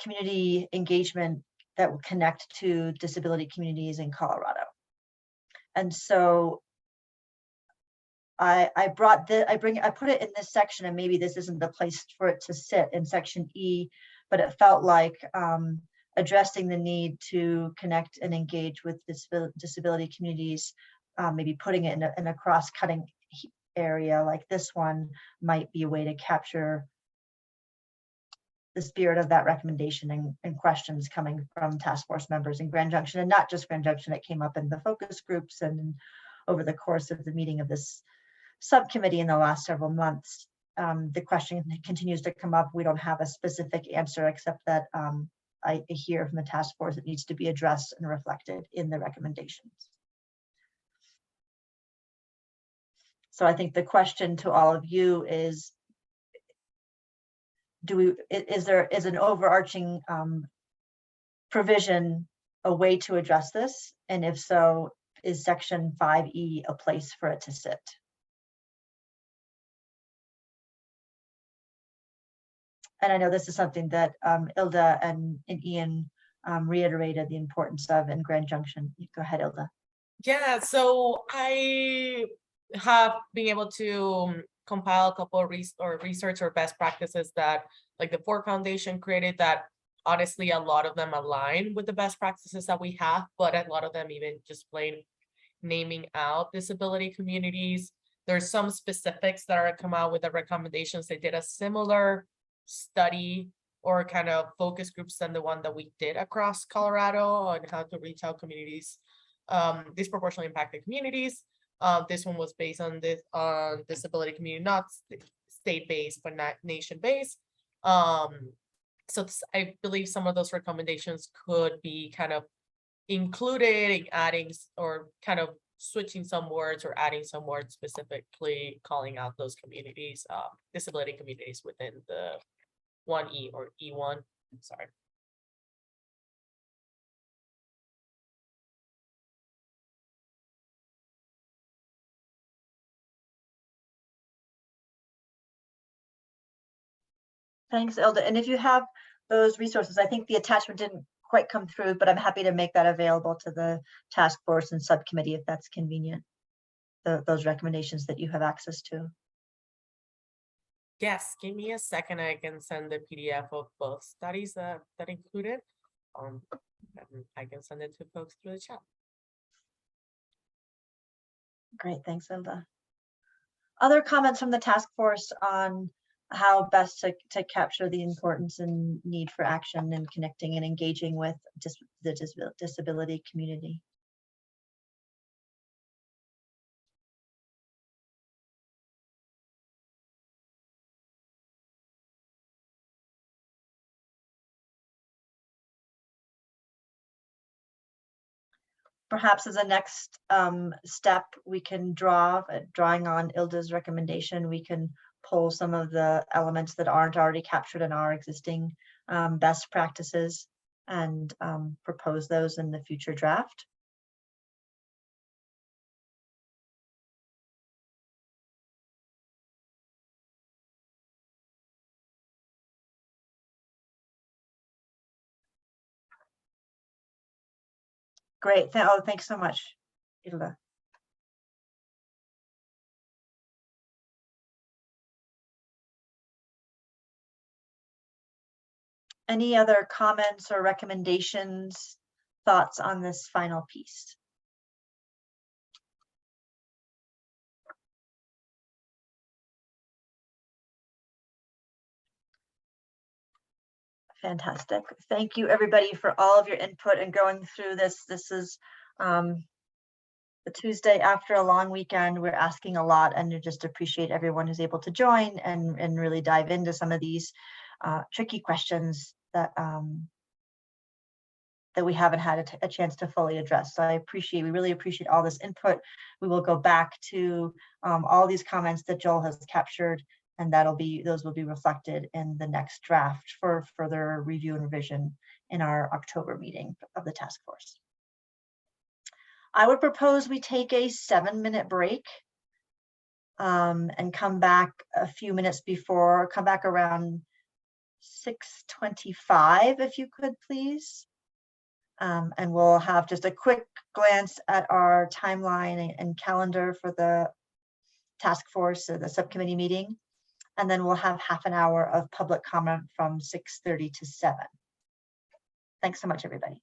community engagement that will connect to disability communities in Colorado. And so I put it in this section, and maybe this isn't the place for it to sit in section E, but it felt like addressing the need to connect and engage with disability communities, maybe putting it in a cross-cutting area like this one might be a way to capture the spirit of that recommendation and questions coming from task force members in Grand Junction, and not just Grand Junction. It came up in the focus groups and over the course of the meeting of this subcommittee in the last several months. The question continues to come up. We don't have a specific answer, except that I hear from the task force it needs to be addressed and reflected in the recommendations. So I think the question to all of you is, is an overarching provision a way to address this? And if so, is section 5E a place for it to sit? And I know this is something that Ilda and Ian reiterated the importance of in Grand Junction. Go ahead, Ilda. Yeah, so I have been able to compile a couple of research or best practices that like the Ford Foundation created, that honestly a lot of them align with the best practices that we have, but a lot of them even just plain naming out disability communities. There's some specifics that are come out with the recommendations. They did a similar study or kind of focus groups than the one that we did across Colorado on how to reach out communities, disproportionately impacted communities. This one was based on disability community, not state-based, but not nation-based. So I believe some of those recommendations could be kind of included in adding or kind of switching some words or adding some words specifically calling out those communities, disability communities within the 1E or E1. Sorry. Thanks, Ilda. And if you have those resources, I think the attachment didn't quite come through, but I'm happy to make that available to the task force and subcommittee if that's convenient, those recommendations that you have access to. Yes, give me a second. I can send the PDF of both studies that included. I can send it to folks through the chat. Great, thanks, Ilda. Other comments from the task force on how best to capture the importance and need for action and connecting and engaging with the disability community? Perhaps as a next step, we can drawing on Ilda's recommendation, we can pull some of the elements that aren't already captured in our existing best practices and propose those in the future draft. Great. Thanks so much, Ilda. Any other comments or recommendations, thoughts on this final piece? Fantastic. Thank you, everybody, for all of your input and going through this. This is the Tuesday after a long weekend. We're asking a lot, and I just appreciate everyone who's able to join and really dive into some of these tricky questions that that we haven't had a chance to fully address. So we really appreciate all this input. We will go back to all these comments that Joel has captured, and those will be reflected in the next draft for further review and revision in our October meeting of the task force. I would propose we take a 7-minute break and come back a few minutes before, come back around 6:25, if you could, please. And we'll have just a quick glance at our timeline and calendar for the task force or the subcommittee meeting. And then we'll have half an hour of public comment from 6:30 to 7. Thanks so much, everybody.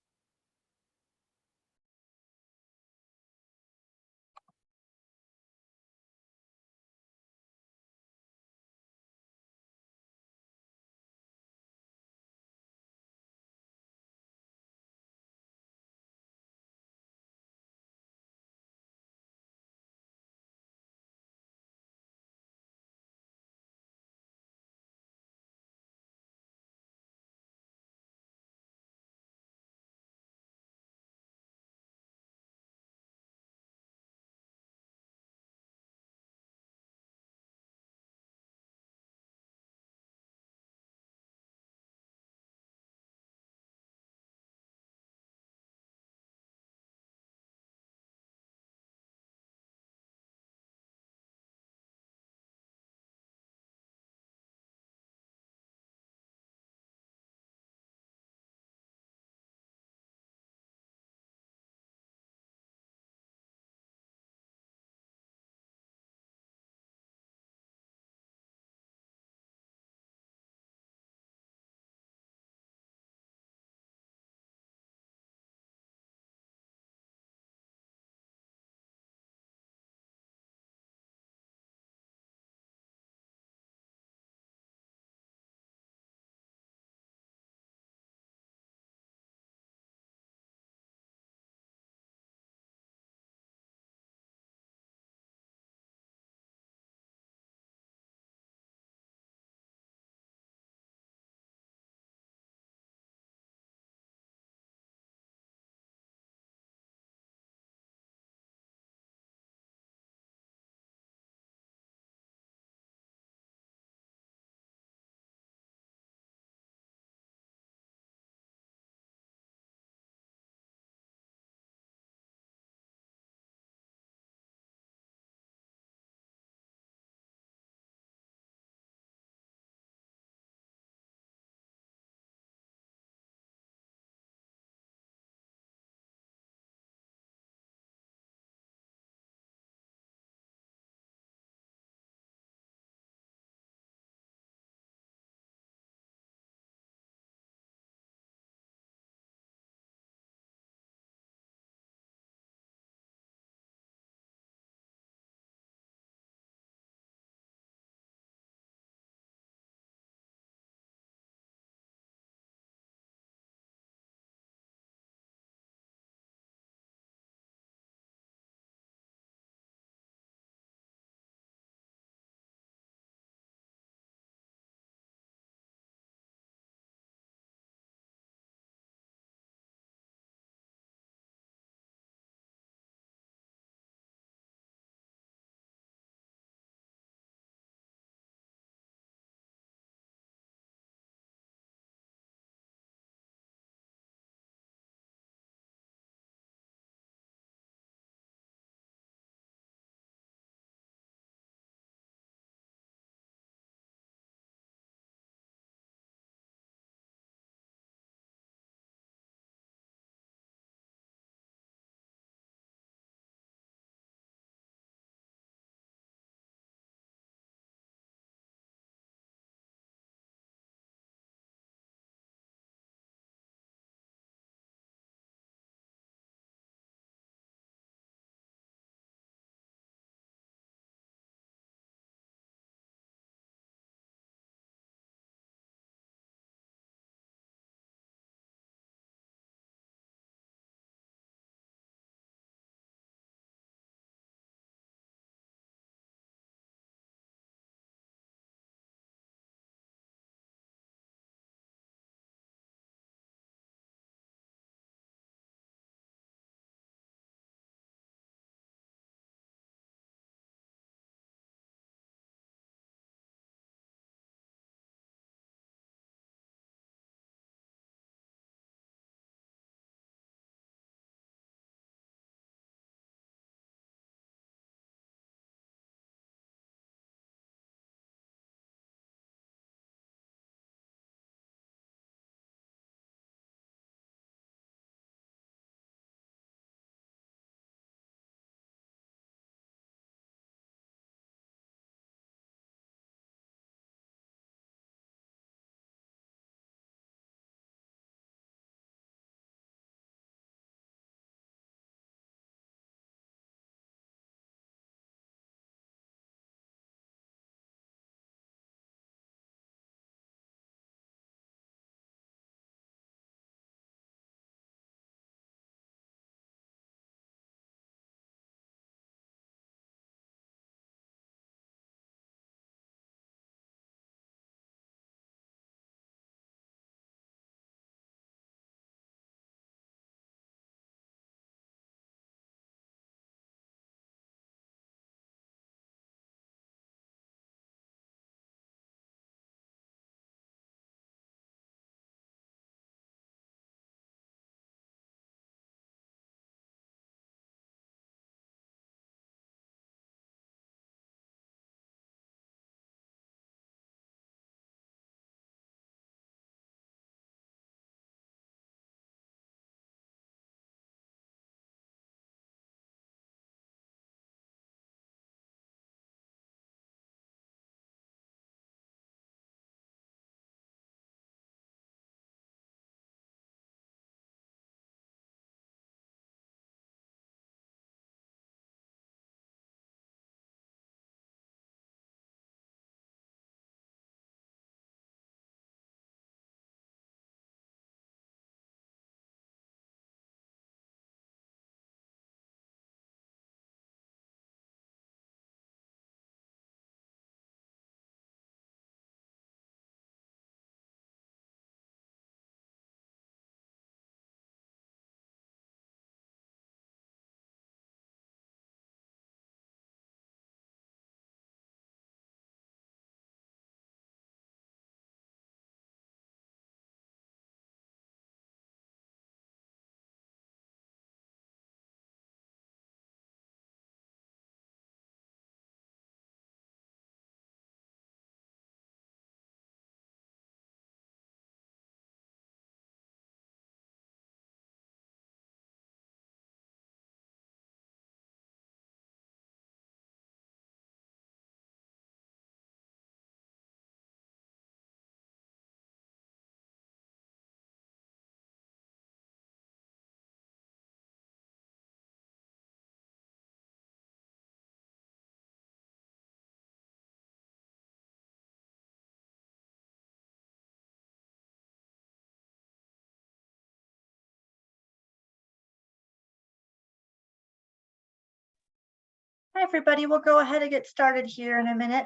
Hi, everybody. We'll go ahead and get started here in a minute.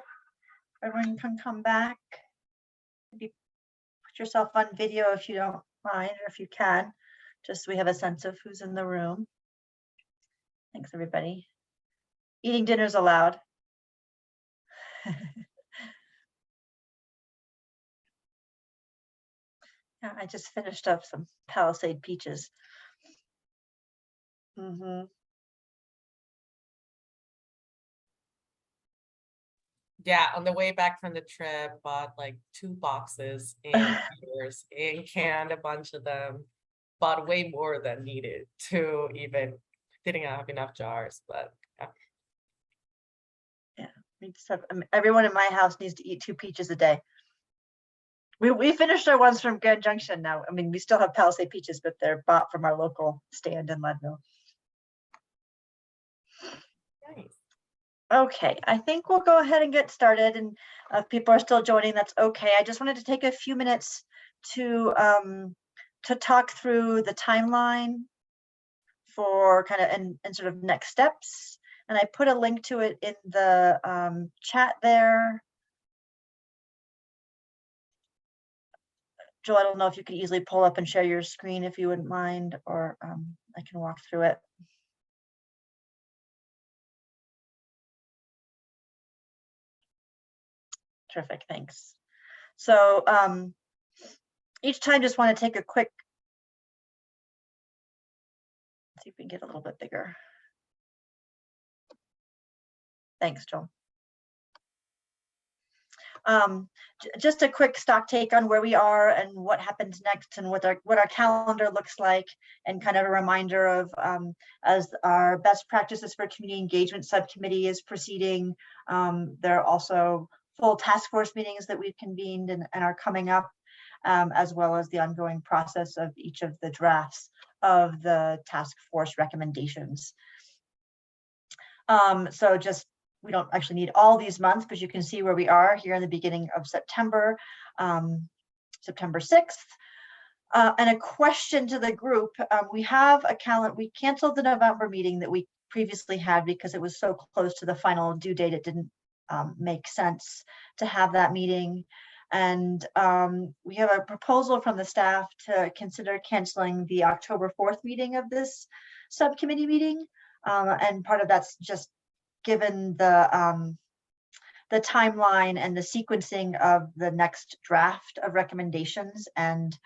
Everyone can come back. Maybe put yourself on video if you don't mind, or if you can, just so we have a sense of who's in the room. Thanks, everybody. Eating dinner's allowed. Yeah, I just finished up some Palisade peaches. Yeah, on the way back from the trip, bought like 2 boxes and beers and canned a bunch of them. Bought way more than needed to even, didn't have enough jars, but yeah. Yeah, we just have, everyone in my house needs to eat 2 peaches a day. We finished our ones from Grand Junction now. I mean, we still have Palisade peaches, but they're bought from our local stand in Leadville. Nice. Okay, I think we'll go ahead and get started, and if people are still joining, that's okay. I just wanted to take a few minutes to talk through the timeline for kind of and sort of next steps. And I put a link to it in the chat there. Joel, I don't know if you could easily pull up and share your screen if you wouldn't mind, or I can walk through it. Terrific, thanks. So each time just want to take a quick, let's see if we can get a little bit bigger. Thanks, Joel. Just a quick stock take on where we are and what happens next and what our calendar looks like, and kind of a reminder of as our best practices for community engagement subcommittee is proceeding. There are also full task force meetings that we've convened and are coming up, as well as the ongoing process of each of the drafts of the task force recommendations. So just, we don't actually need all these months, but you can see where we are here in the beginning of September, September 6th. And a question to the group, we have a calendar, we canceled the November meeting that we previously had because it was so close to the final due date, it didn't make sense to have that meeting. And we have a proposal from the staff to consider canceling the October 4th meeting of this subcommittee meeting. And part of that's just given the timeline and the sequencing of the next draft of recommendations, and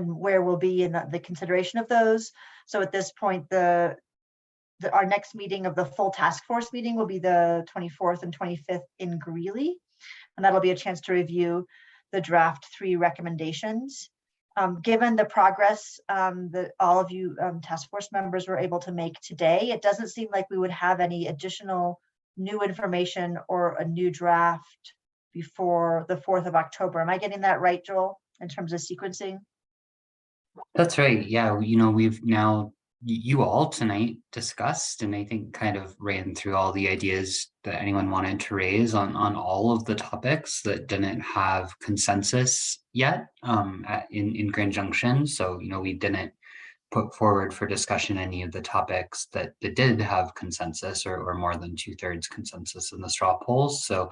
where we'll be in the consideration of those. So at this point, our next meeting of the full task force meeting will be the 24th and 25th in Greeley, and that'll be a chance to review the draft 3 recommendations. Given the progress that all of you task force members were able to make today, it doesn't seem like we would have any additional new information or a new draft before the 4th of October. Am I getting that right, Joel, in terms of sequencing? That's right. Yeah, we've now, you all tonight discussed, and I think kind of ran through all the ideas that anyone wanted to raise on all of the topics that didn't have consensus yet in Grand Junction. So, we didn't put forward for discussion any of the topics that did have consensus or more than 2/3 consensus in the straw polls. So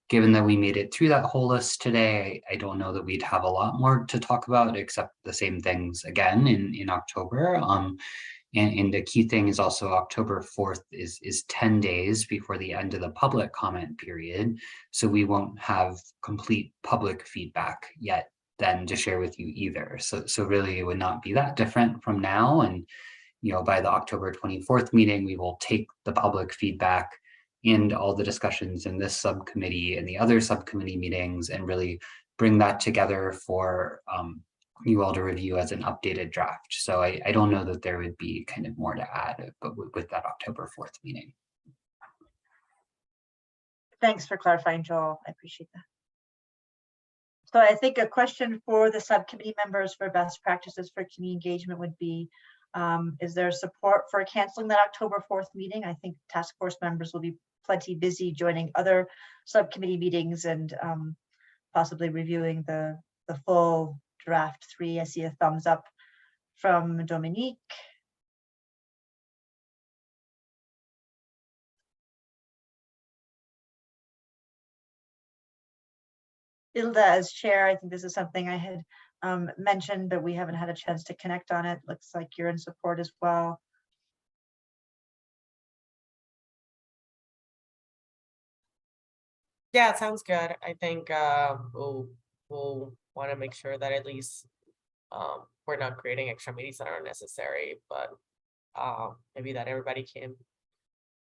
given that we made it through that whole list today, I don't know that we'd have a lot more to talk about except the same things again in October. And the key thing is also October 4th is 10 days before the end of the public comment period. So we won't have complete public feedback yet then to share with you either. So really it would not be that different from now. And by the October 24th meeting, we will take the public feedback and all the discussions in this subcommittee and the other subcommittee meetings and really bring that together for you all to review as an updated draft. So I don't know that there would be kind of more to add, but with that October 4th meeting. Thanks for clarifying, Joel. I appreciate that. So I think a question for the subcommittee members for best practices for community engagement would be, is there support for canceling that October 4th meeting? I think task force members will be plenty busy joining other subcommittee meetings and possibly reviewing the full draft 3. I see a thumbs up from Dominique. Ilda as chair. I think this is something I had mentioned, but we haven't had a chance to connect on it. Looks like you're in support as well. Yeah, it sounds good. I think we'll want to make sure that at least we're not creating extra meetings that are unnecessary, but maybe that everybody can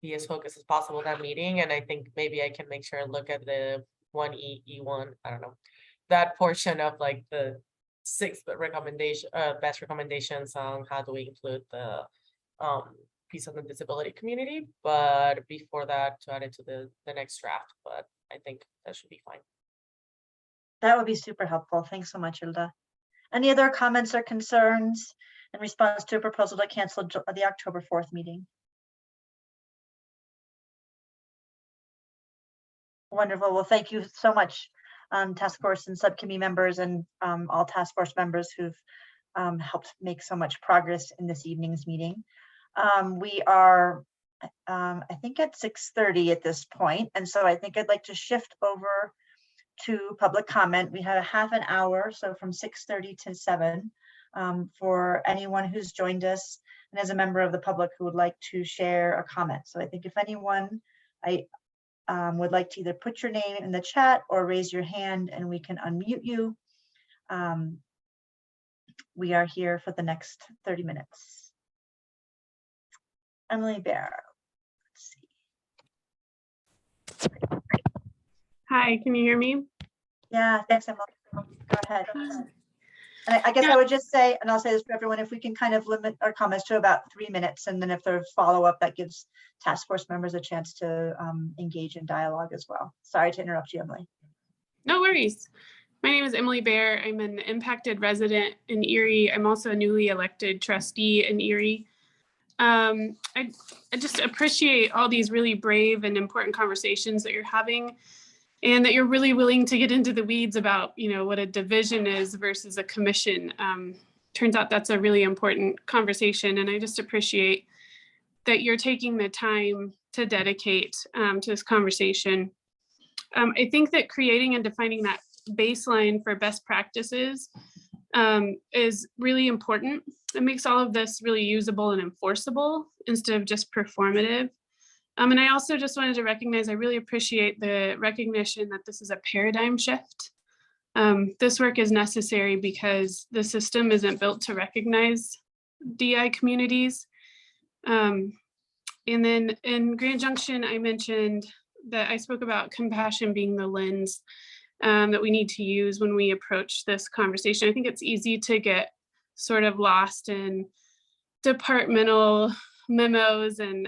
be as focused as possible that meeting. And I think maybe I can make sure and look at the 1E1, I don't know, that portion of like the sixth recommendation, best recommendations on how do we include the piece of the disability community, but before that to add it to the next draft, but I think that should be fine. That would be super helpful. Thanks so much, Ilda. Any other comments or concerns in response to a proposal to cancel the October 4th meeting? Wonderful. Well, thank you so much, task force and subcommittee members and all task force members who've helped make so much progress in this evening's meeting. We are, I think, at 6:30 at this point, and so I think I'd like to shift over to public comment. We have a half an hour, so from 6:30 to 7, for anyone who's joined us and as a member of the public who would like to share a comment. So I think if anyone would like to either put your name in the chat or raise your hand and we can unmute you. We are here for the next 30 minutes. Emily Bear. Let's see. Hi, can you hear me? Yeah, thanks, Emily. Go ahead. And I guess I would just say, and I'll say this for everyone, if we can kind of limit our comments to about 3 minutes, and then if there's follow-up, that gives task force members a chance to engage in dialogue as well. Sorry to interrupt you, Emily. No worries. My name is Emily Bear. I'm an impacted resident in Erie. I'm also a newly elected trustee in Erie. I just appreciate all these really brave and important conversations that you're having, and that you're really willing to get into the weeds about, you know, what a division is versus a commission. Turns out that's a really important conversation, and I just appreciate that you're taking the time to dedicate to this conversation. I think that creating and defining that baseline for best practices is really important. It makes all of this really usable and enforceable instead of just performative. And I also just wanted to recognize, I really appreciate the recognition that this is a paradigm shift. This work is necessary because the system isn't built to recognize DI communities. And then in Grand Junction, I mentioned that I spoke about compassion being the lens that we need to use when we approach this conversation. I think it's easy to get sort of lost in departmental memos and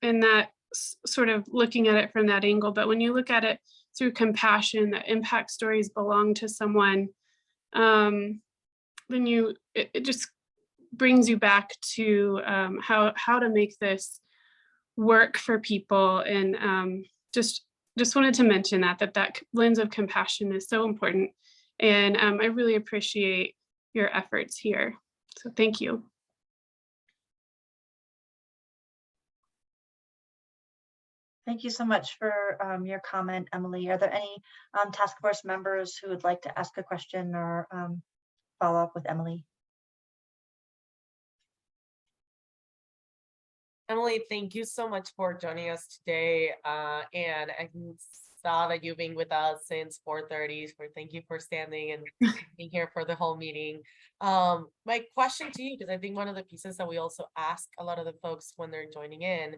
that sort of looking at it from that angle. But when you look at it through compassion, that impact stories belong to someone, then it just brings you back to how to make this work for people. And just wanted to mention that lens of compassion is so important. And I really appreciate your efforts here. So thank you. Thank you so much for your comment, Emily. Are there any task force members who would like to ask a question or follow up with Emily? Emily, thank you so much for joining us today. And I saw that you've been with us since 4:30. So thank you for standing and being here for the whole meeting. My question to you, because I think one of the pieces that we also ask a lot of the folks when they're joining in,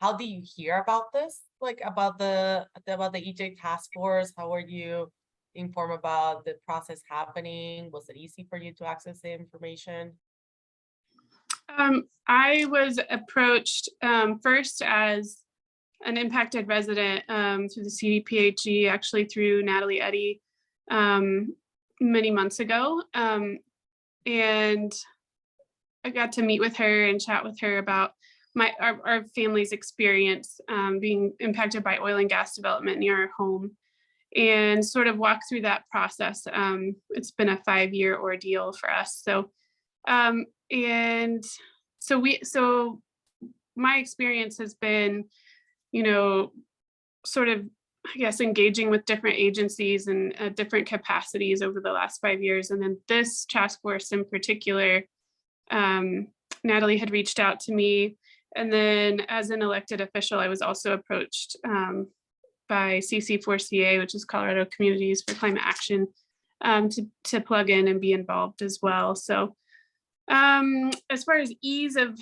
how do you hear about this? Like about the EJ task force? How were you informed about the process happening? Was it easy for you to access the information? I was approached first as an impacted resident through the CDPHE, actually through Natalie Eddy many months ago. And I got to meet with her and chat with her about our family's experience being impacted by oil and gas development near our home, and sort of walk through that process. It's been a 5-year ordeal for us. So my experience has been, sort of I guess, engaging with different agencies and different capacities over the last 5 years. And then this task force in particular, Natalie had reached out to me. And then as an elected official, I was also approached by CC4CA, which is Colorado Communities for Climate Action, to plug in and be involved as well. So as far as ease of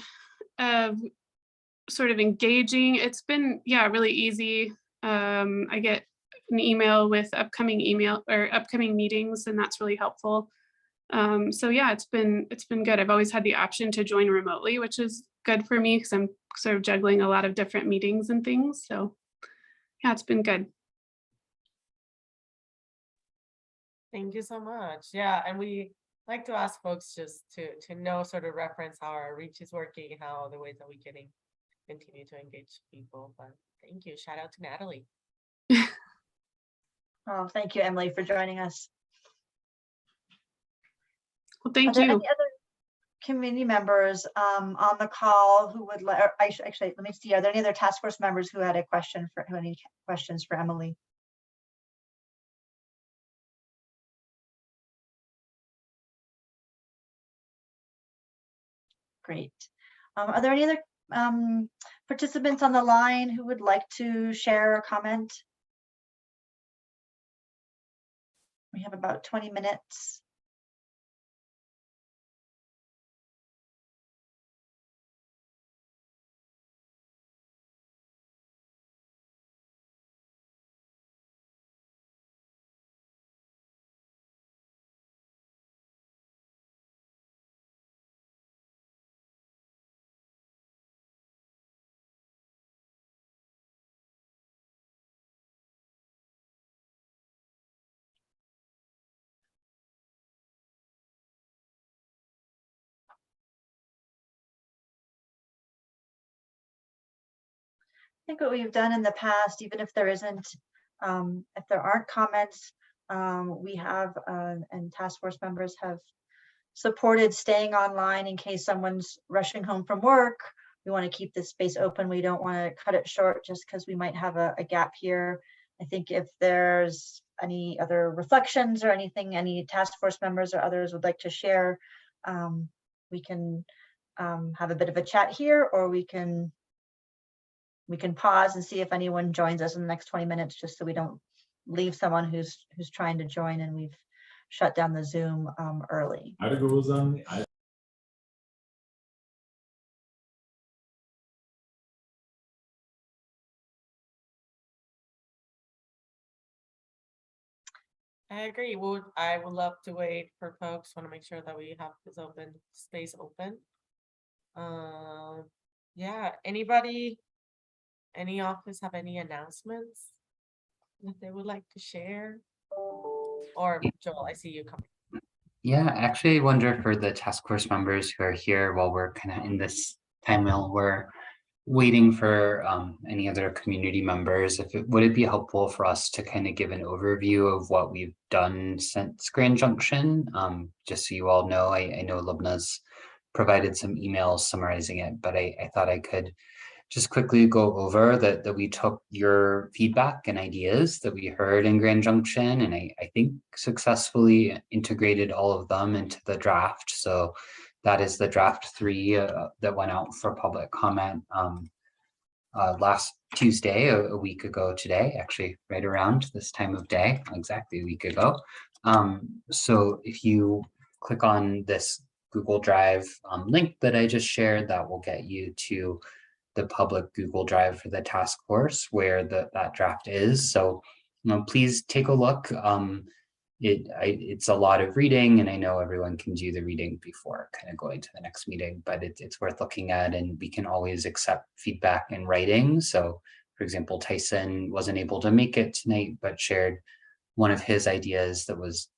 sort of engaging, it's been, yeah, really easy. I get an email with upcoming meetings, and that's really helpful. So yeah, it's been good. I've always had the option to join remotely, which is good for me because I'm sort of juggling a lot of different meetings and things. So yeah, it's been good. Thank you so much. Yeah, and we like to ask folks just to know, sort of reference how our reach is working, how the ways that we can continue to engage people. But thank you. Shout out to Natalie. Oh, thank you, Emily, for joining us. Well, thank Are there you. any other committee members on the call who would like, actually, let me see, are there any other task force members who had a question for, who had any questions for Emily? Great. Are there any other participants on the line who would like to share a comment? We have about 20 minutes. I think what we've done in the past, even if there isn't, if there aren't comments, we have, and task force members have supported staying online in case someone's rushing home from work. We want to keep this space open. We don't want to cut it short just because we might have a gap here. I think if there's any other reflections or anything, any task force members or others would like to share, we can have a bit of a chat here, or we can pause and see if anyone joins us in the next 20 minutes, just so we don't leave someone who's trying to join and we've shut down the Zoom early. I agree. I would love to wait for folks. Want to make sure that we have this space open. Yeah. Anybody, any office have any announcements that they would like to share? Or Joel, I see you coming. Yeah, actually, I wonder for the task force members who are here while we're kind of in this time while we're waiting for any other community members, would it be helpful for us to kind of give an overview of what we've done since Grand Junction? Just so you all know, I know Lubna's provided some emails summarizing it, but I thought I could just quickly go over that we took your feedback and ideas that we heard in Grand Junction, and I think successfully integrated all of them into the draft. So that is the draft 3 that went out for public comment last Tuesday, a week ago today, actually right around this time of day, exactly a week ago. So if you click on this Google Drive link that I just shared, that will get you to the public Google Drive for the task force where that draft is. So please take a look. It's a lot of reading, and I know everyone can do the reading before kind of going to the next meeting, but it's worth looking at, and we can always accept feedback in writing. So for example, Tyson wasn't able to make it tonight, but shared one of his ideas that was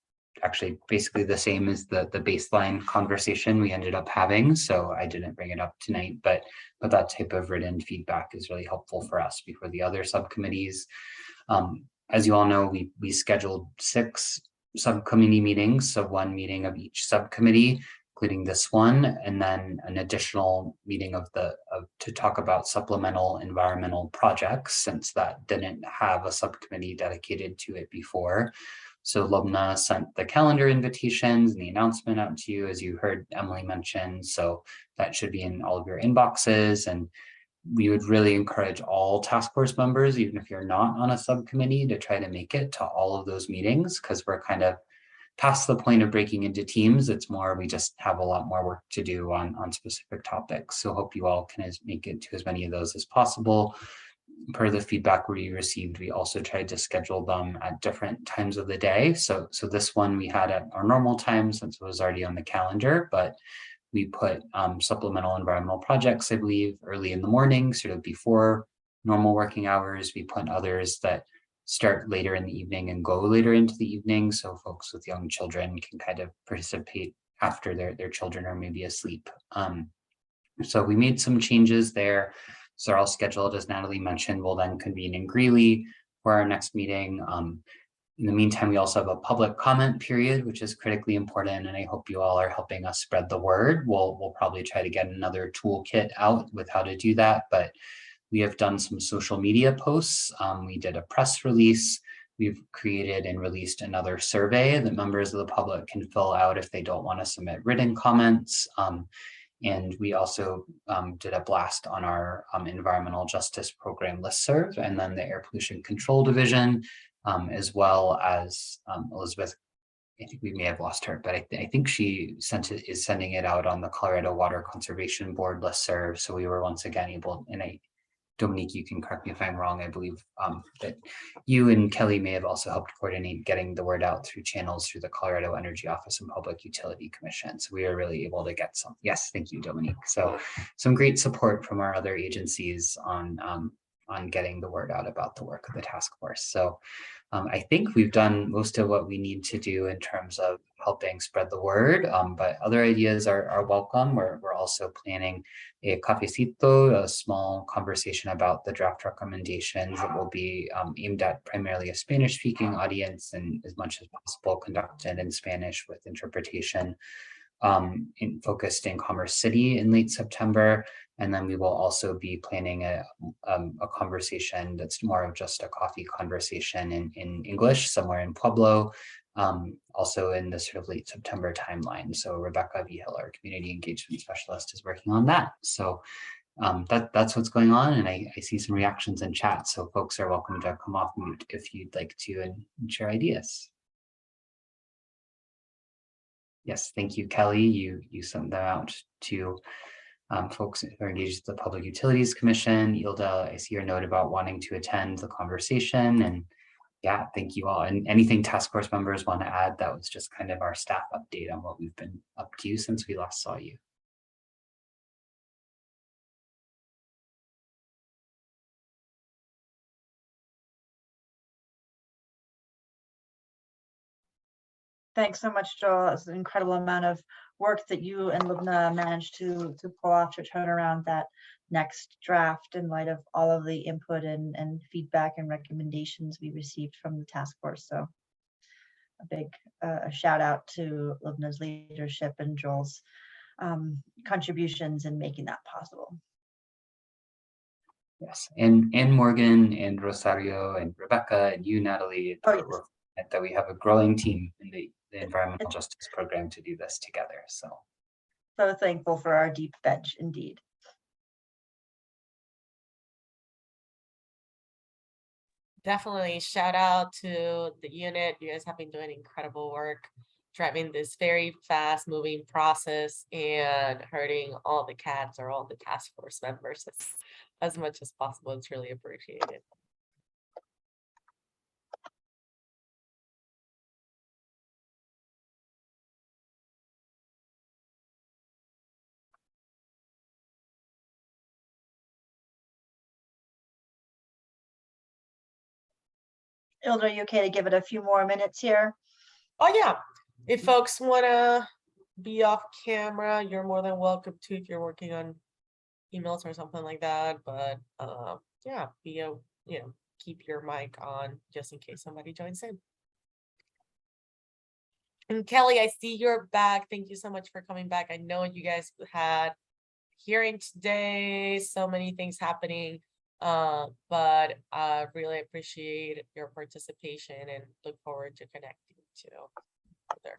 actually basically the same as the baseline conversation we ended up having. So I didn't bring it up tonight, but that type of written feedback is really helpful for us before the other subcommittees. As you all know, we scheduled 6 subcommittee meetings, so 1 meeting of each subcommittee. including this one, and then an additional meeting to talk about supplemental environmental projects, since that didn't have a subcommittee dedicated to it before. So Lubna sent the calendar invitations and the announcement out to you, as you heard Emily mention. So that should be in all of your inboxes. And we would really encourage all task force members, even if you're not on a subcommittee, to try to make it to all of those meetings, because we're kind of past the point of breaking into teams. It's more, we just have a lot more work to do on specific topics. So hope you all can make it to as many of those as possible. Per the feedback we received, we also tried to schedule them at different times of the day. So this one we had at our normal time, since it was already on the calendar, but we put supplemental environmental projects, I believe, early in the morning, sort of before normal working hours. We put others that start later in the evening and go later into the evening, so folks with young children can kind of participate after their children are maybe asleep. So we made some changes there. So they're all scheduled, as Natalie mentioned. We'll then convene in Greeley for our next meeting. In the meantime, we also have a public comment period, which is critically important, and I hope you all are helping us spread the word. We'll probably try to get another toolkit out with how to do that, but we have done some social media posts. We did a press release. We've created and released another survey that members of the public can fill out if they don't want to submit written comments. And we also did a blast on our environmental justice program listserv, and then the air pollution control division, as well as Elizabeth. I think we may have lost her, but I think she is sending it out on the Colorado Water Conservation Board listserv. So we were once again able, and Dominique, you can correct me if I'm wrong, I believe that you and Kelly may have also helped coordinate getting the word out through channels through the Colorado Energy Office and Public Utility Commission. So we are really able to get some, yes, thank you, Dominique. So some great support from our other agencies on getting the word out about the work of the task force. So I think we've done most of what we need to do in terms of helping spread the word, but other ideas are welcome. We're also planning a cafecito, a small conversation about the draft recommendations that will be aimed at primarily a Spanish-speaking audience, and as much as possible conducted in Spanish with interpretation, focused in Commerce City in late September. And then we will also be planning a conversation that's more of just a coffee conversation in English somewhere in Pueblo, also in the sort of late September timeline. So Rebecca Vigil, our community engagement specialist, is working on that. So that's what's going on. And I see some reactions in chat. So folks are welcome to come off mute if you'd like to and share ideas. Yes, thank you, Kelly. You sent them out to folks who are engaged with the Public Utilities Commission. Ilda, I see your note about wanting to attend the conversation, and yeah, thank you all. And anything task force members want to add, that was just kind of our staff update on what we've been up to since we last saw you. Thanks so much, Joel. It's an incredible amount of work that you and Lubna managed to pull off to turn around that next draft in light of all of the input and feedback and recommendations we received from the task force. So a big shout out to Lubna's leadership and Joel's contributions in making that possible. Yes, and Morgan and Rosario and Rebecca and you, Natalie, that we have a growing team in the environmental justice program to do this together. So thankful for our deep bench indeed. Definitely shout out to the unit. You guys have been doing incredible work, driving this very fast moving process and hurting all the cats or all the task force members as much as possible. It's really appreciated. Ilda, are you okay to give it a few more minutes here? Oh yeah, if folks want to be off camera, you're more than welcome to if you're working on emails or something like that. But yeah, keep your mic on just in case somebody joins in. And Kelly, I see you're back. Thank you so much for coming back. I know you guys had hearing today, so many things happening. But I really appreciate your participation and look forward to connecting to further.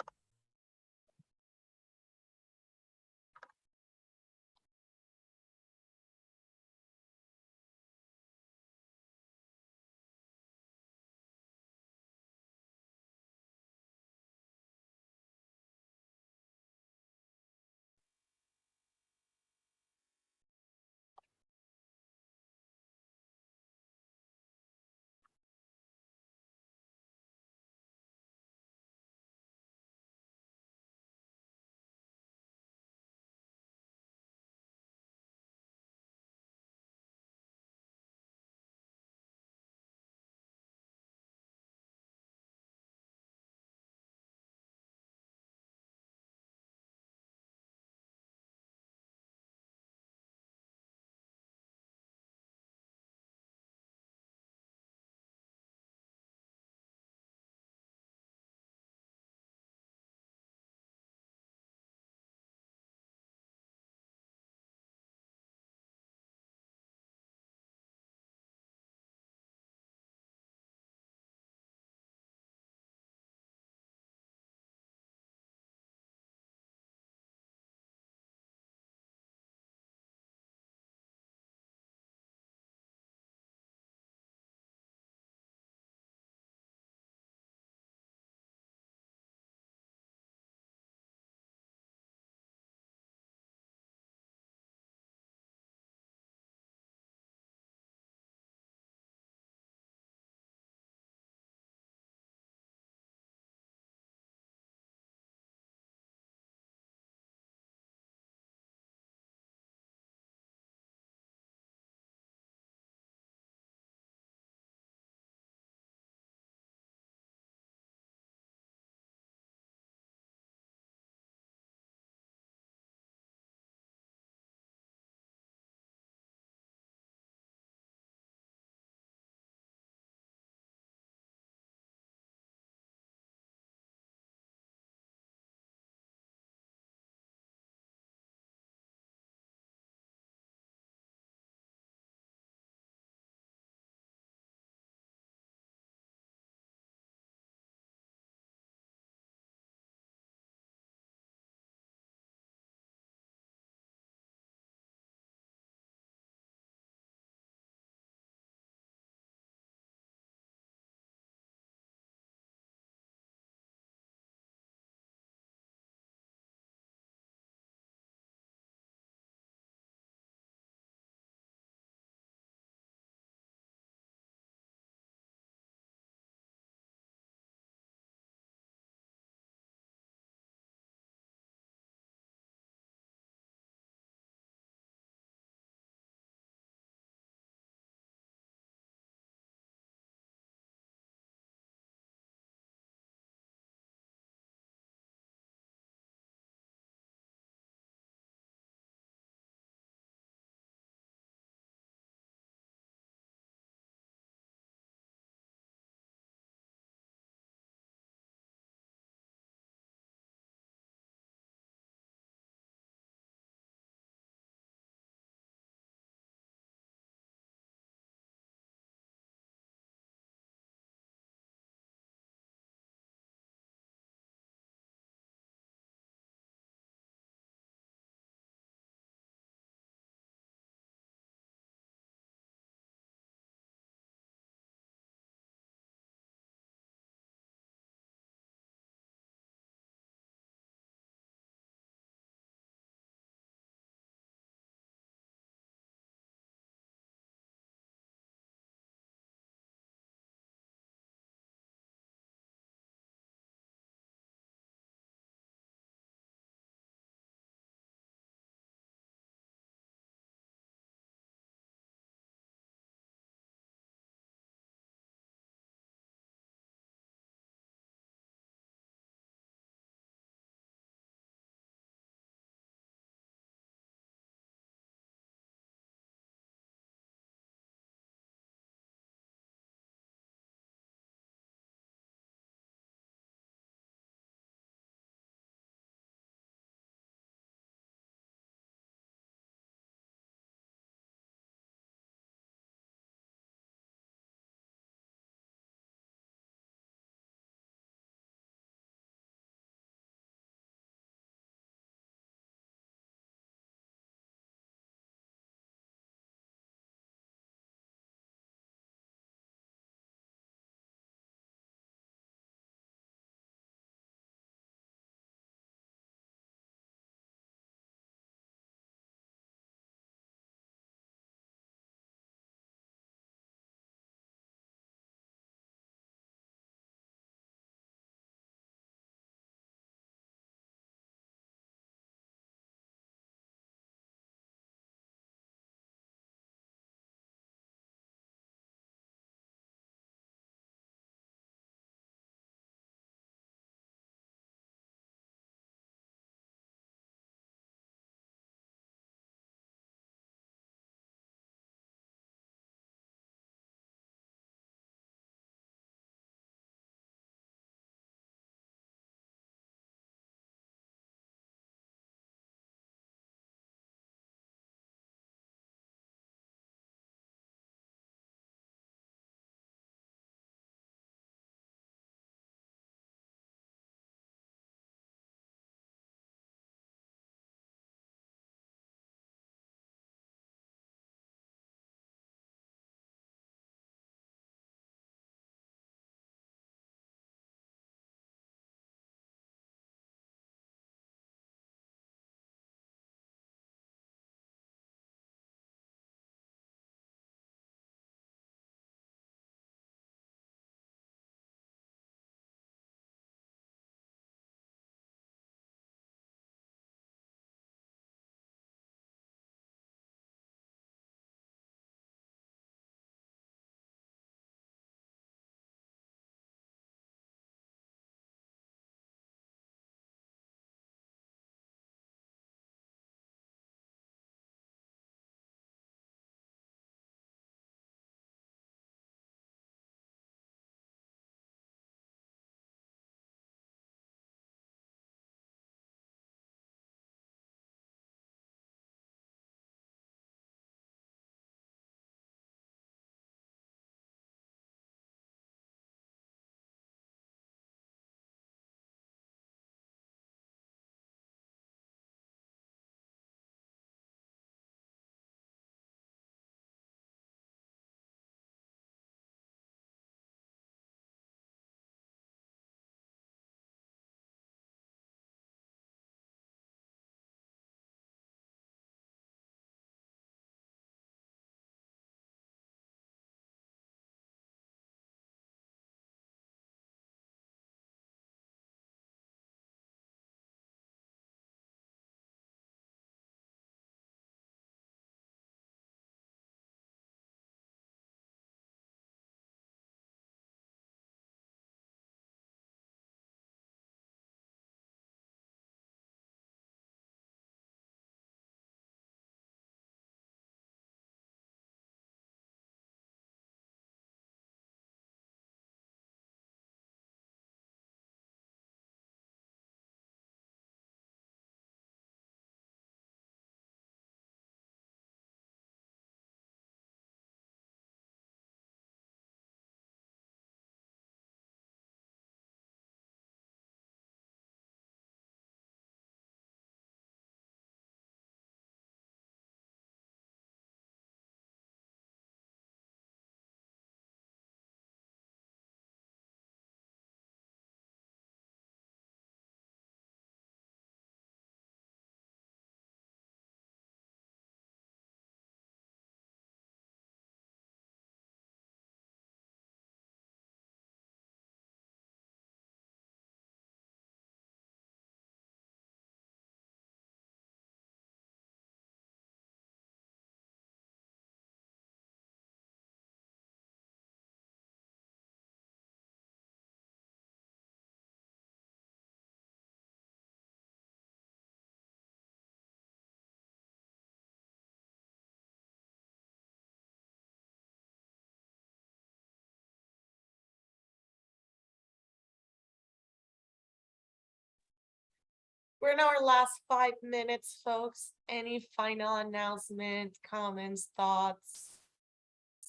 we're in our last 5 minutes, folks. Any final announcement, comments, thoughts,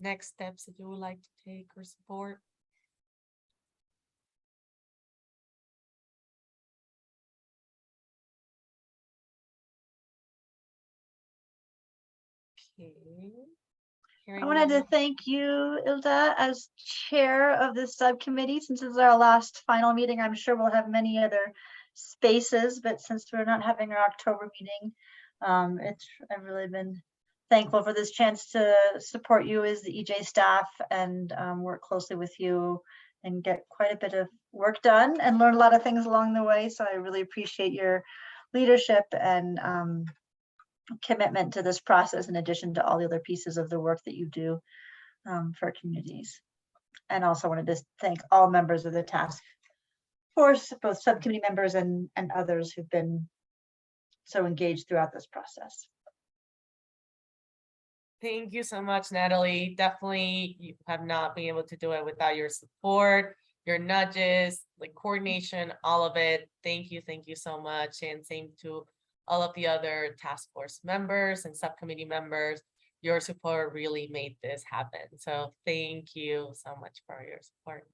next steps that you would like to take or support? Okay. I Hearing wanted to none. thank you, Ilda, as chair of this subcommittee. Since this is our last final meeting, I'm sure we'll have many other spaces, but since we're not having our October meeting, I've really been thankful for this chance to support you as the EJ staff and work closely with you and get quite a bit of work done and learn a lot of things along the way. So I really appreciate your leadership and commitment to this process, in addition to all the other pieces of the work that you do for communities. And also wanted to thank all members of the task force, both subcommittee members and others who've been so engaged throughout this process. Thank you so much, Natalie. Definitely, you have not been able to do it without your support, your nudges, like coordination, all of it. Thank you so much. And same to all of the other task force members and subcommittee members. Your support really made this happen. So thank you so much for your support.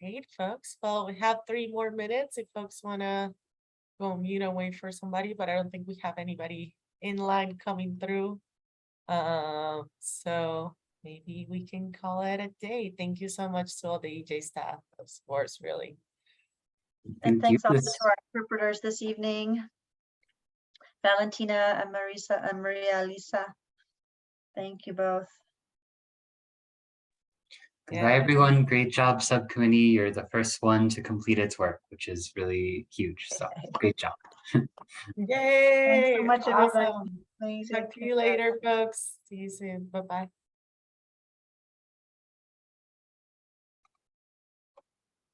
Great, folks. Well, we have 3 more minutes if folks want to go mute and wait for somebody, but I don't think we have anybody in line coming through. So maybe we can call it a day. Thank you so much to all the EJ staff, of course, really. And thanks also This- to our interpreters this evening, Valentina and Marisa and Maria Lisa. Thank you both. Goodbye, everyone. Great job, subcommittee. You're the first one to complete its work, which is really huge. So great job. Yay! Thanks so much, everybody. Awesome. Amazing. Talk to you later, folks. See you soon. Bye-bye.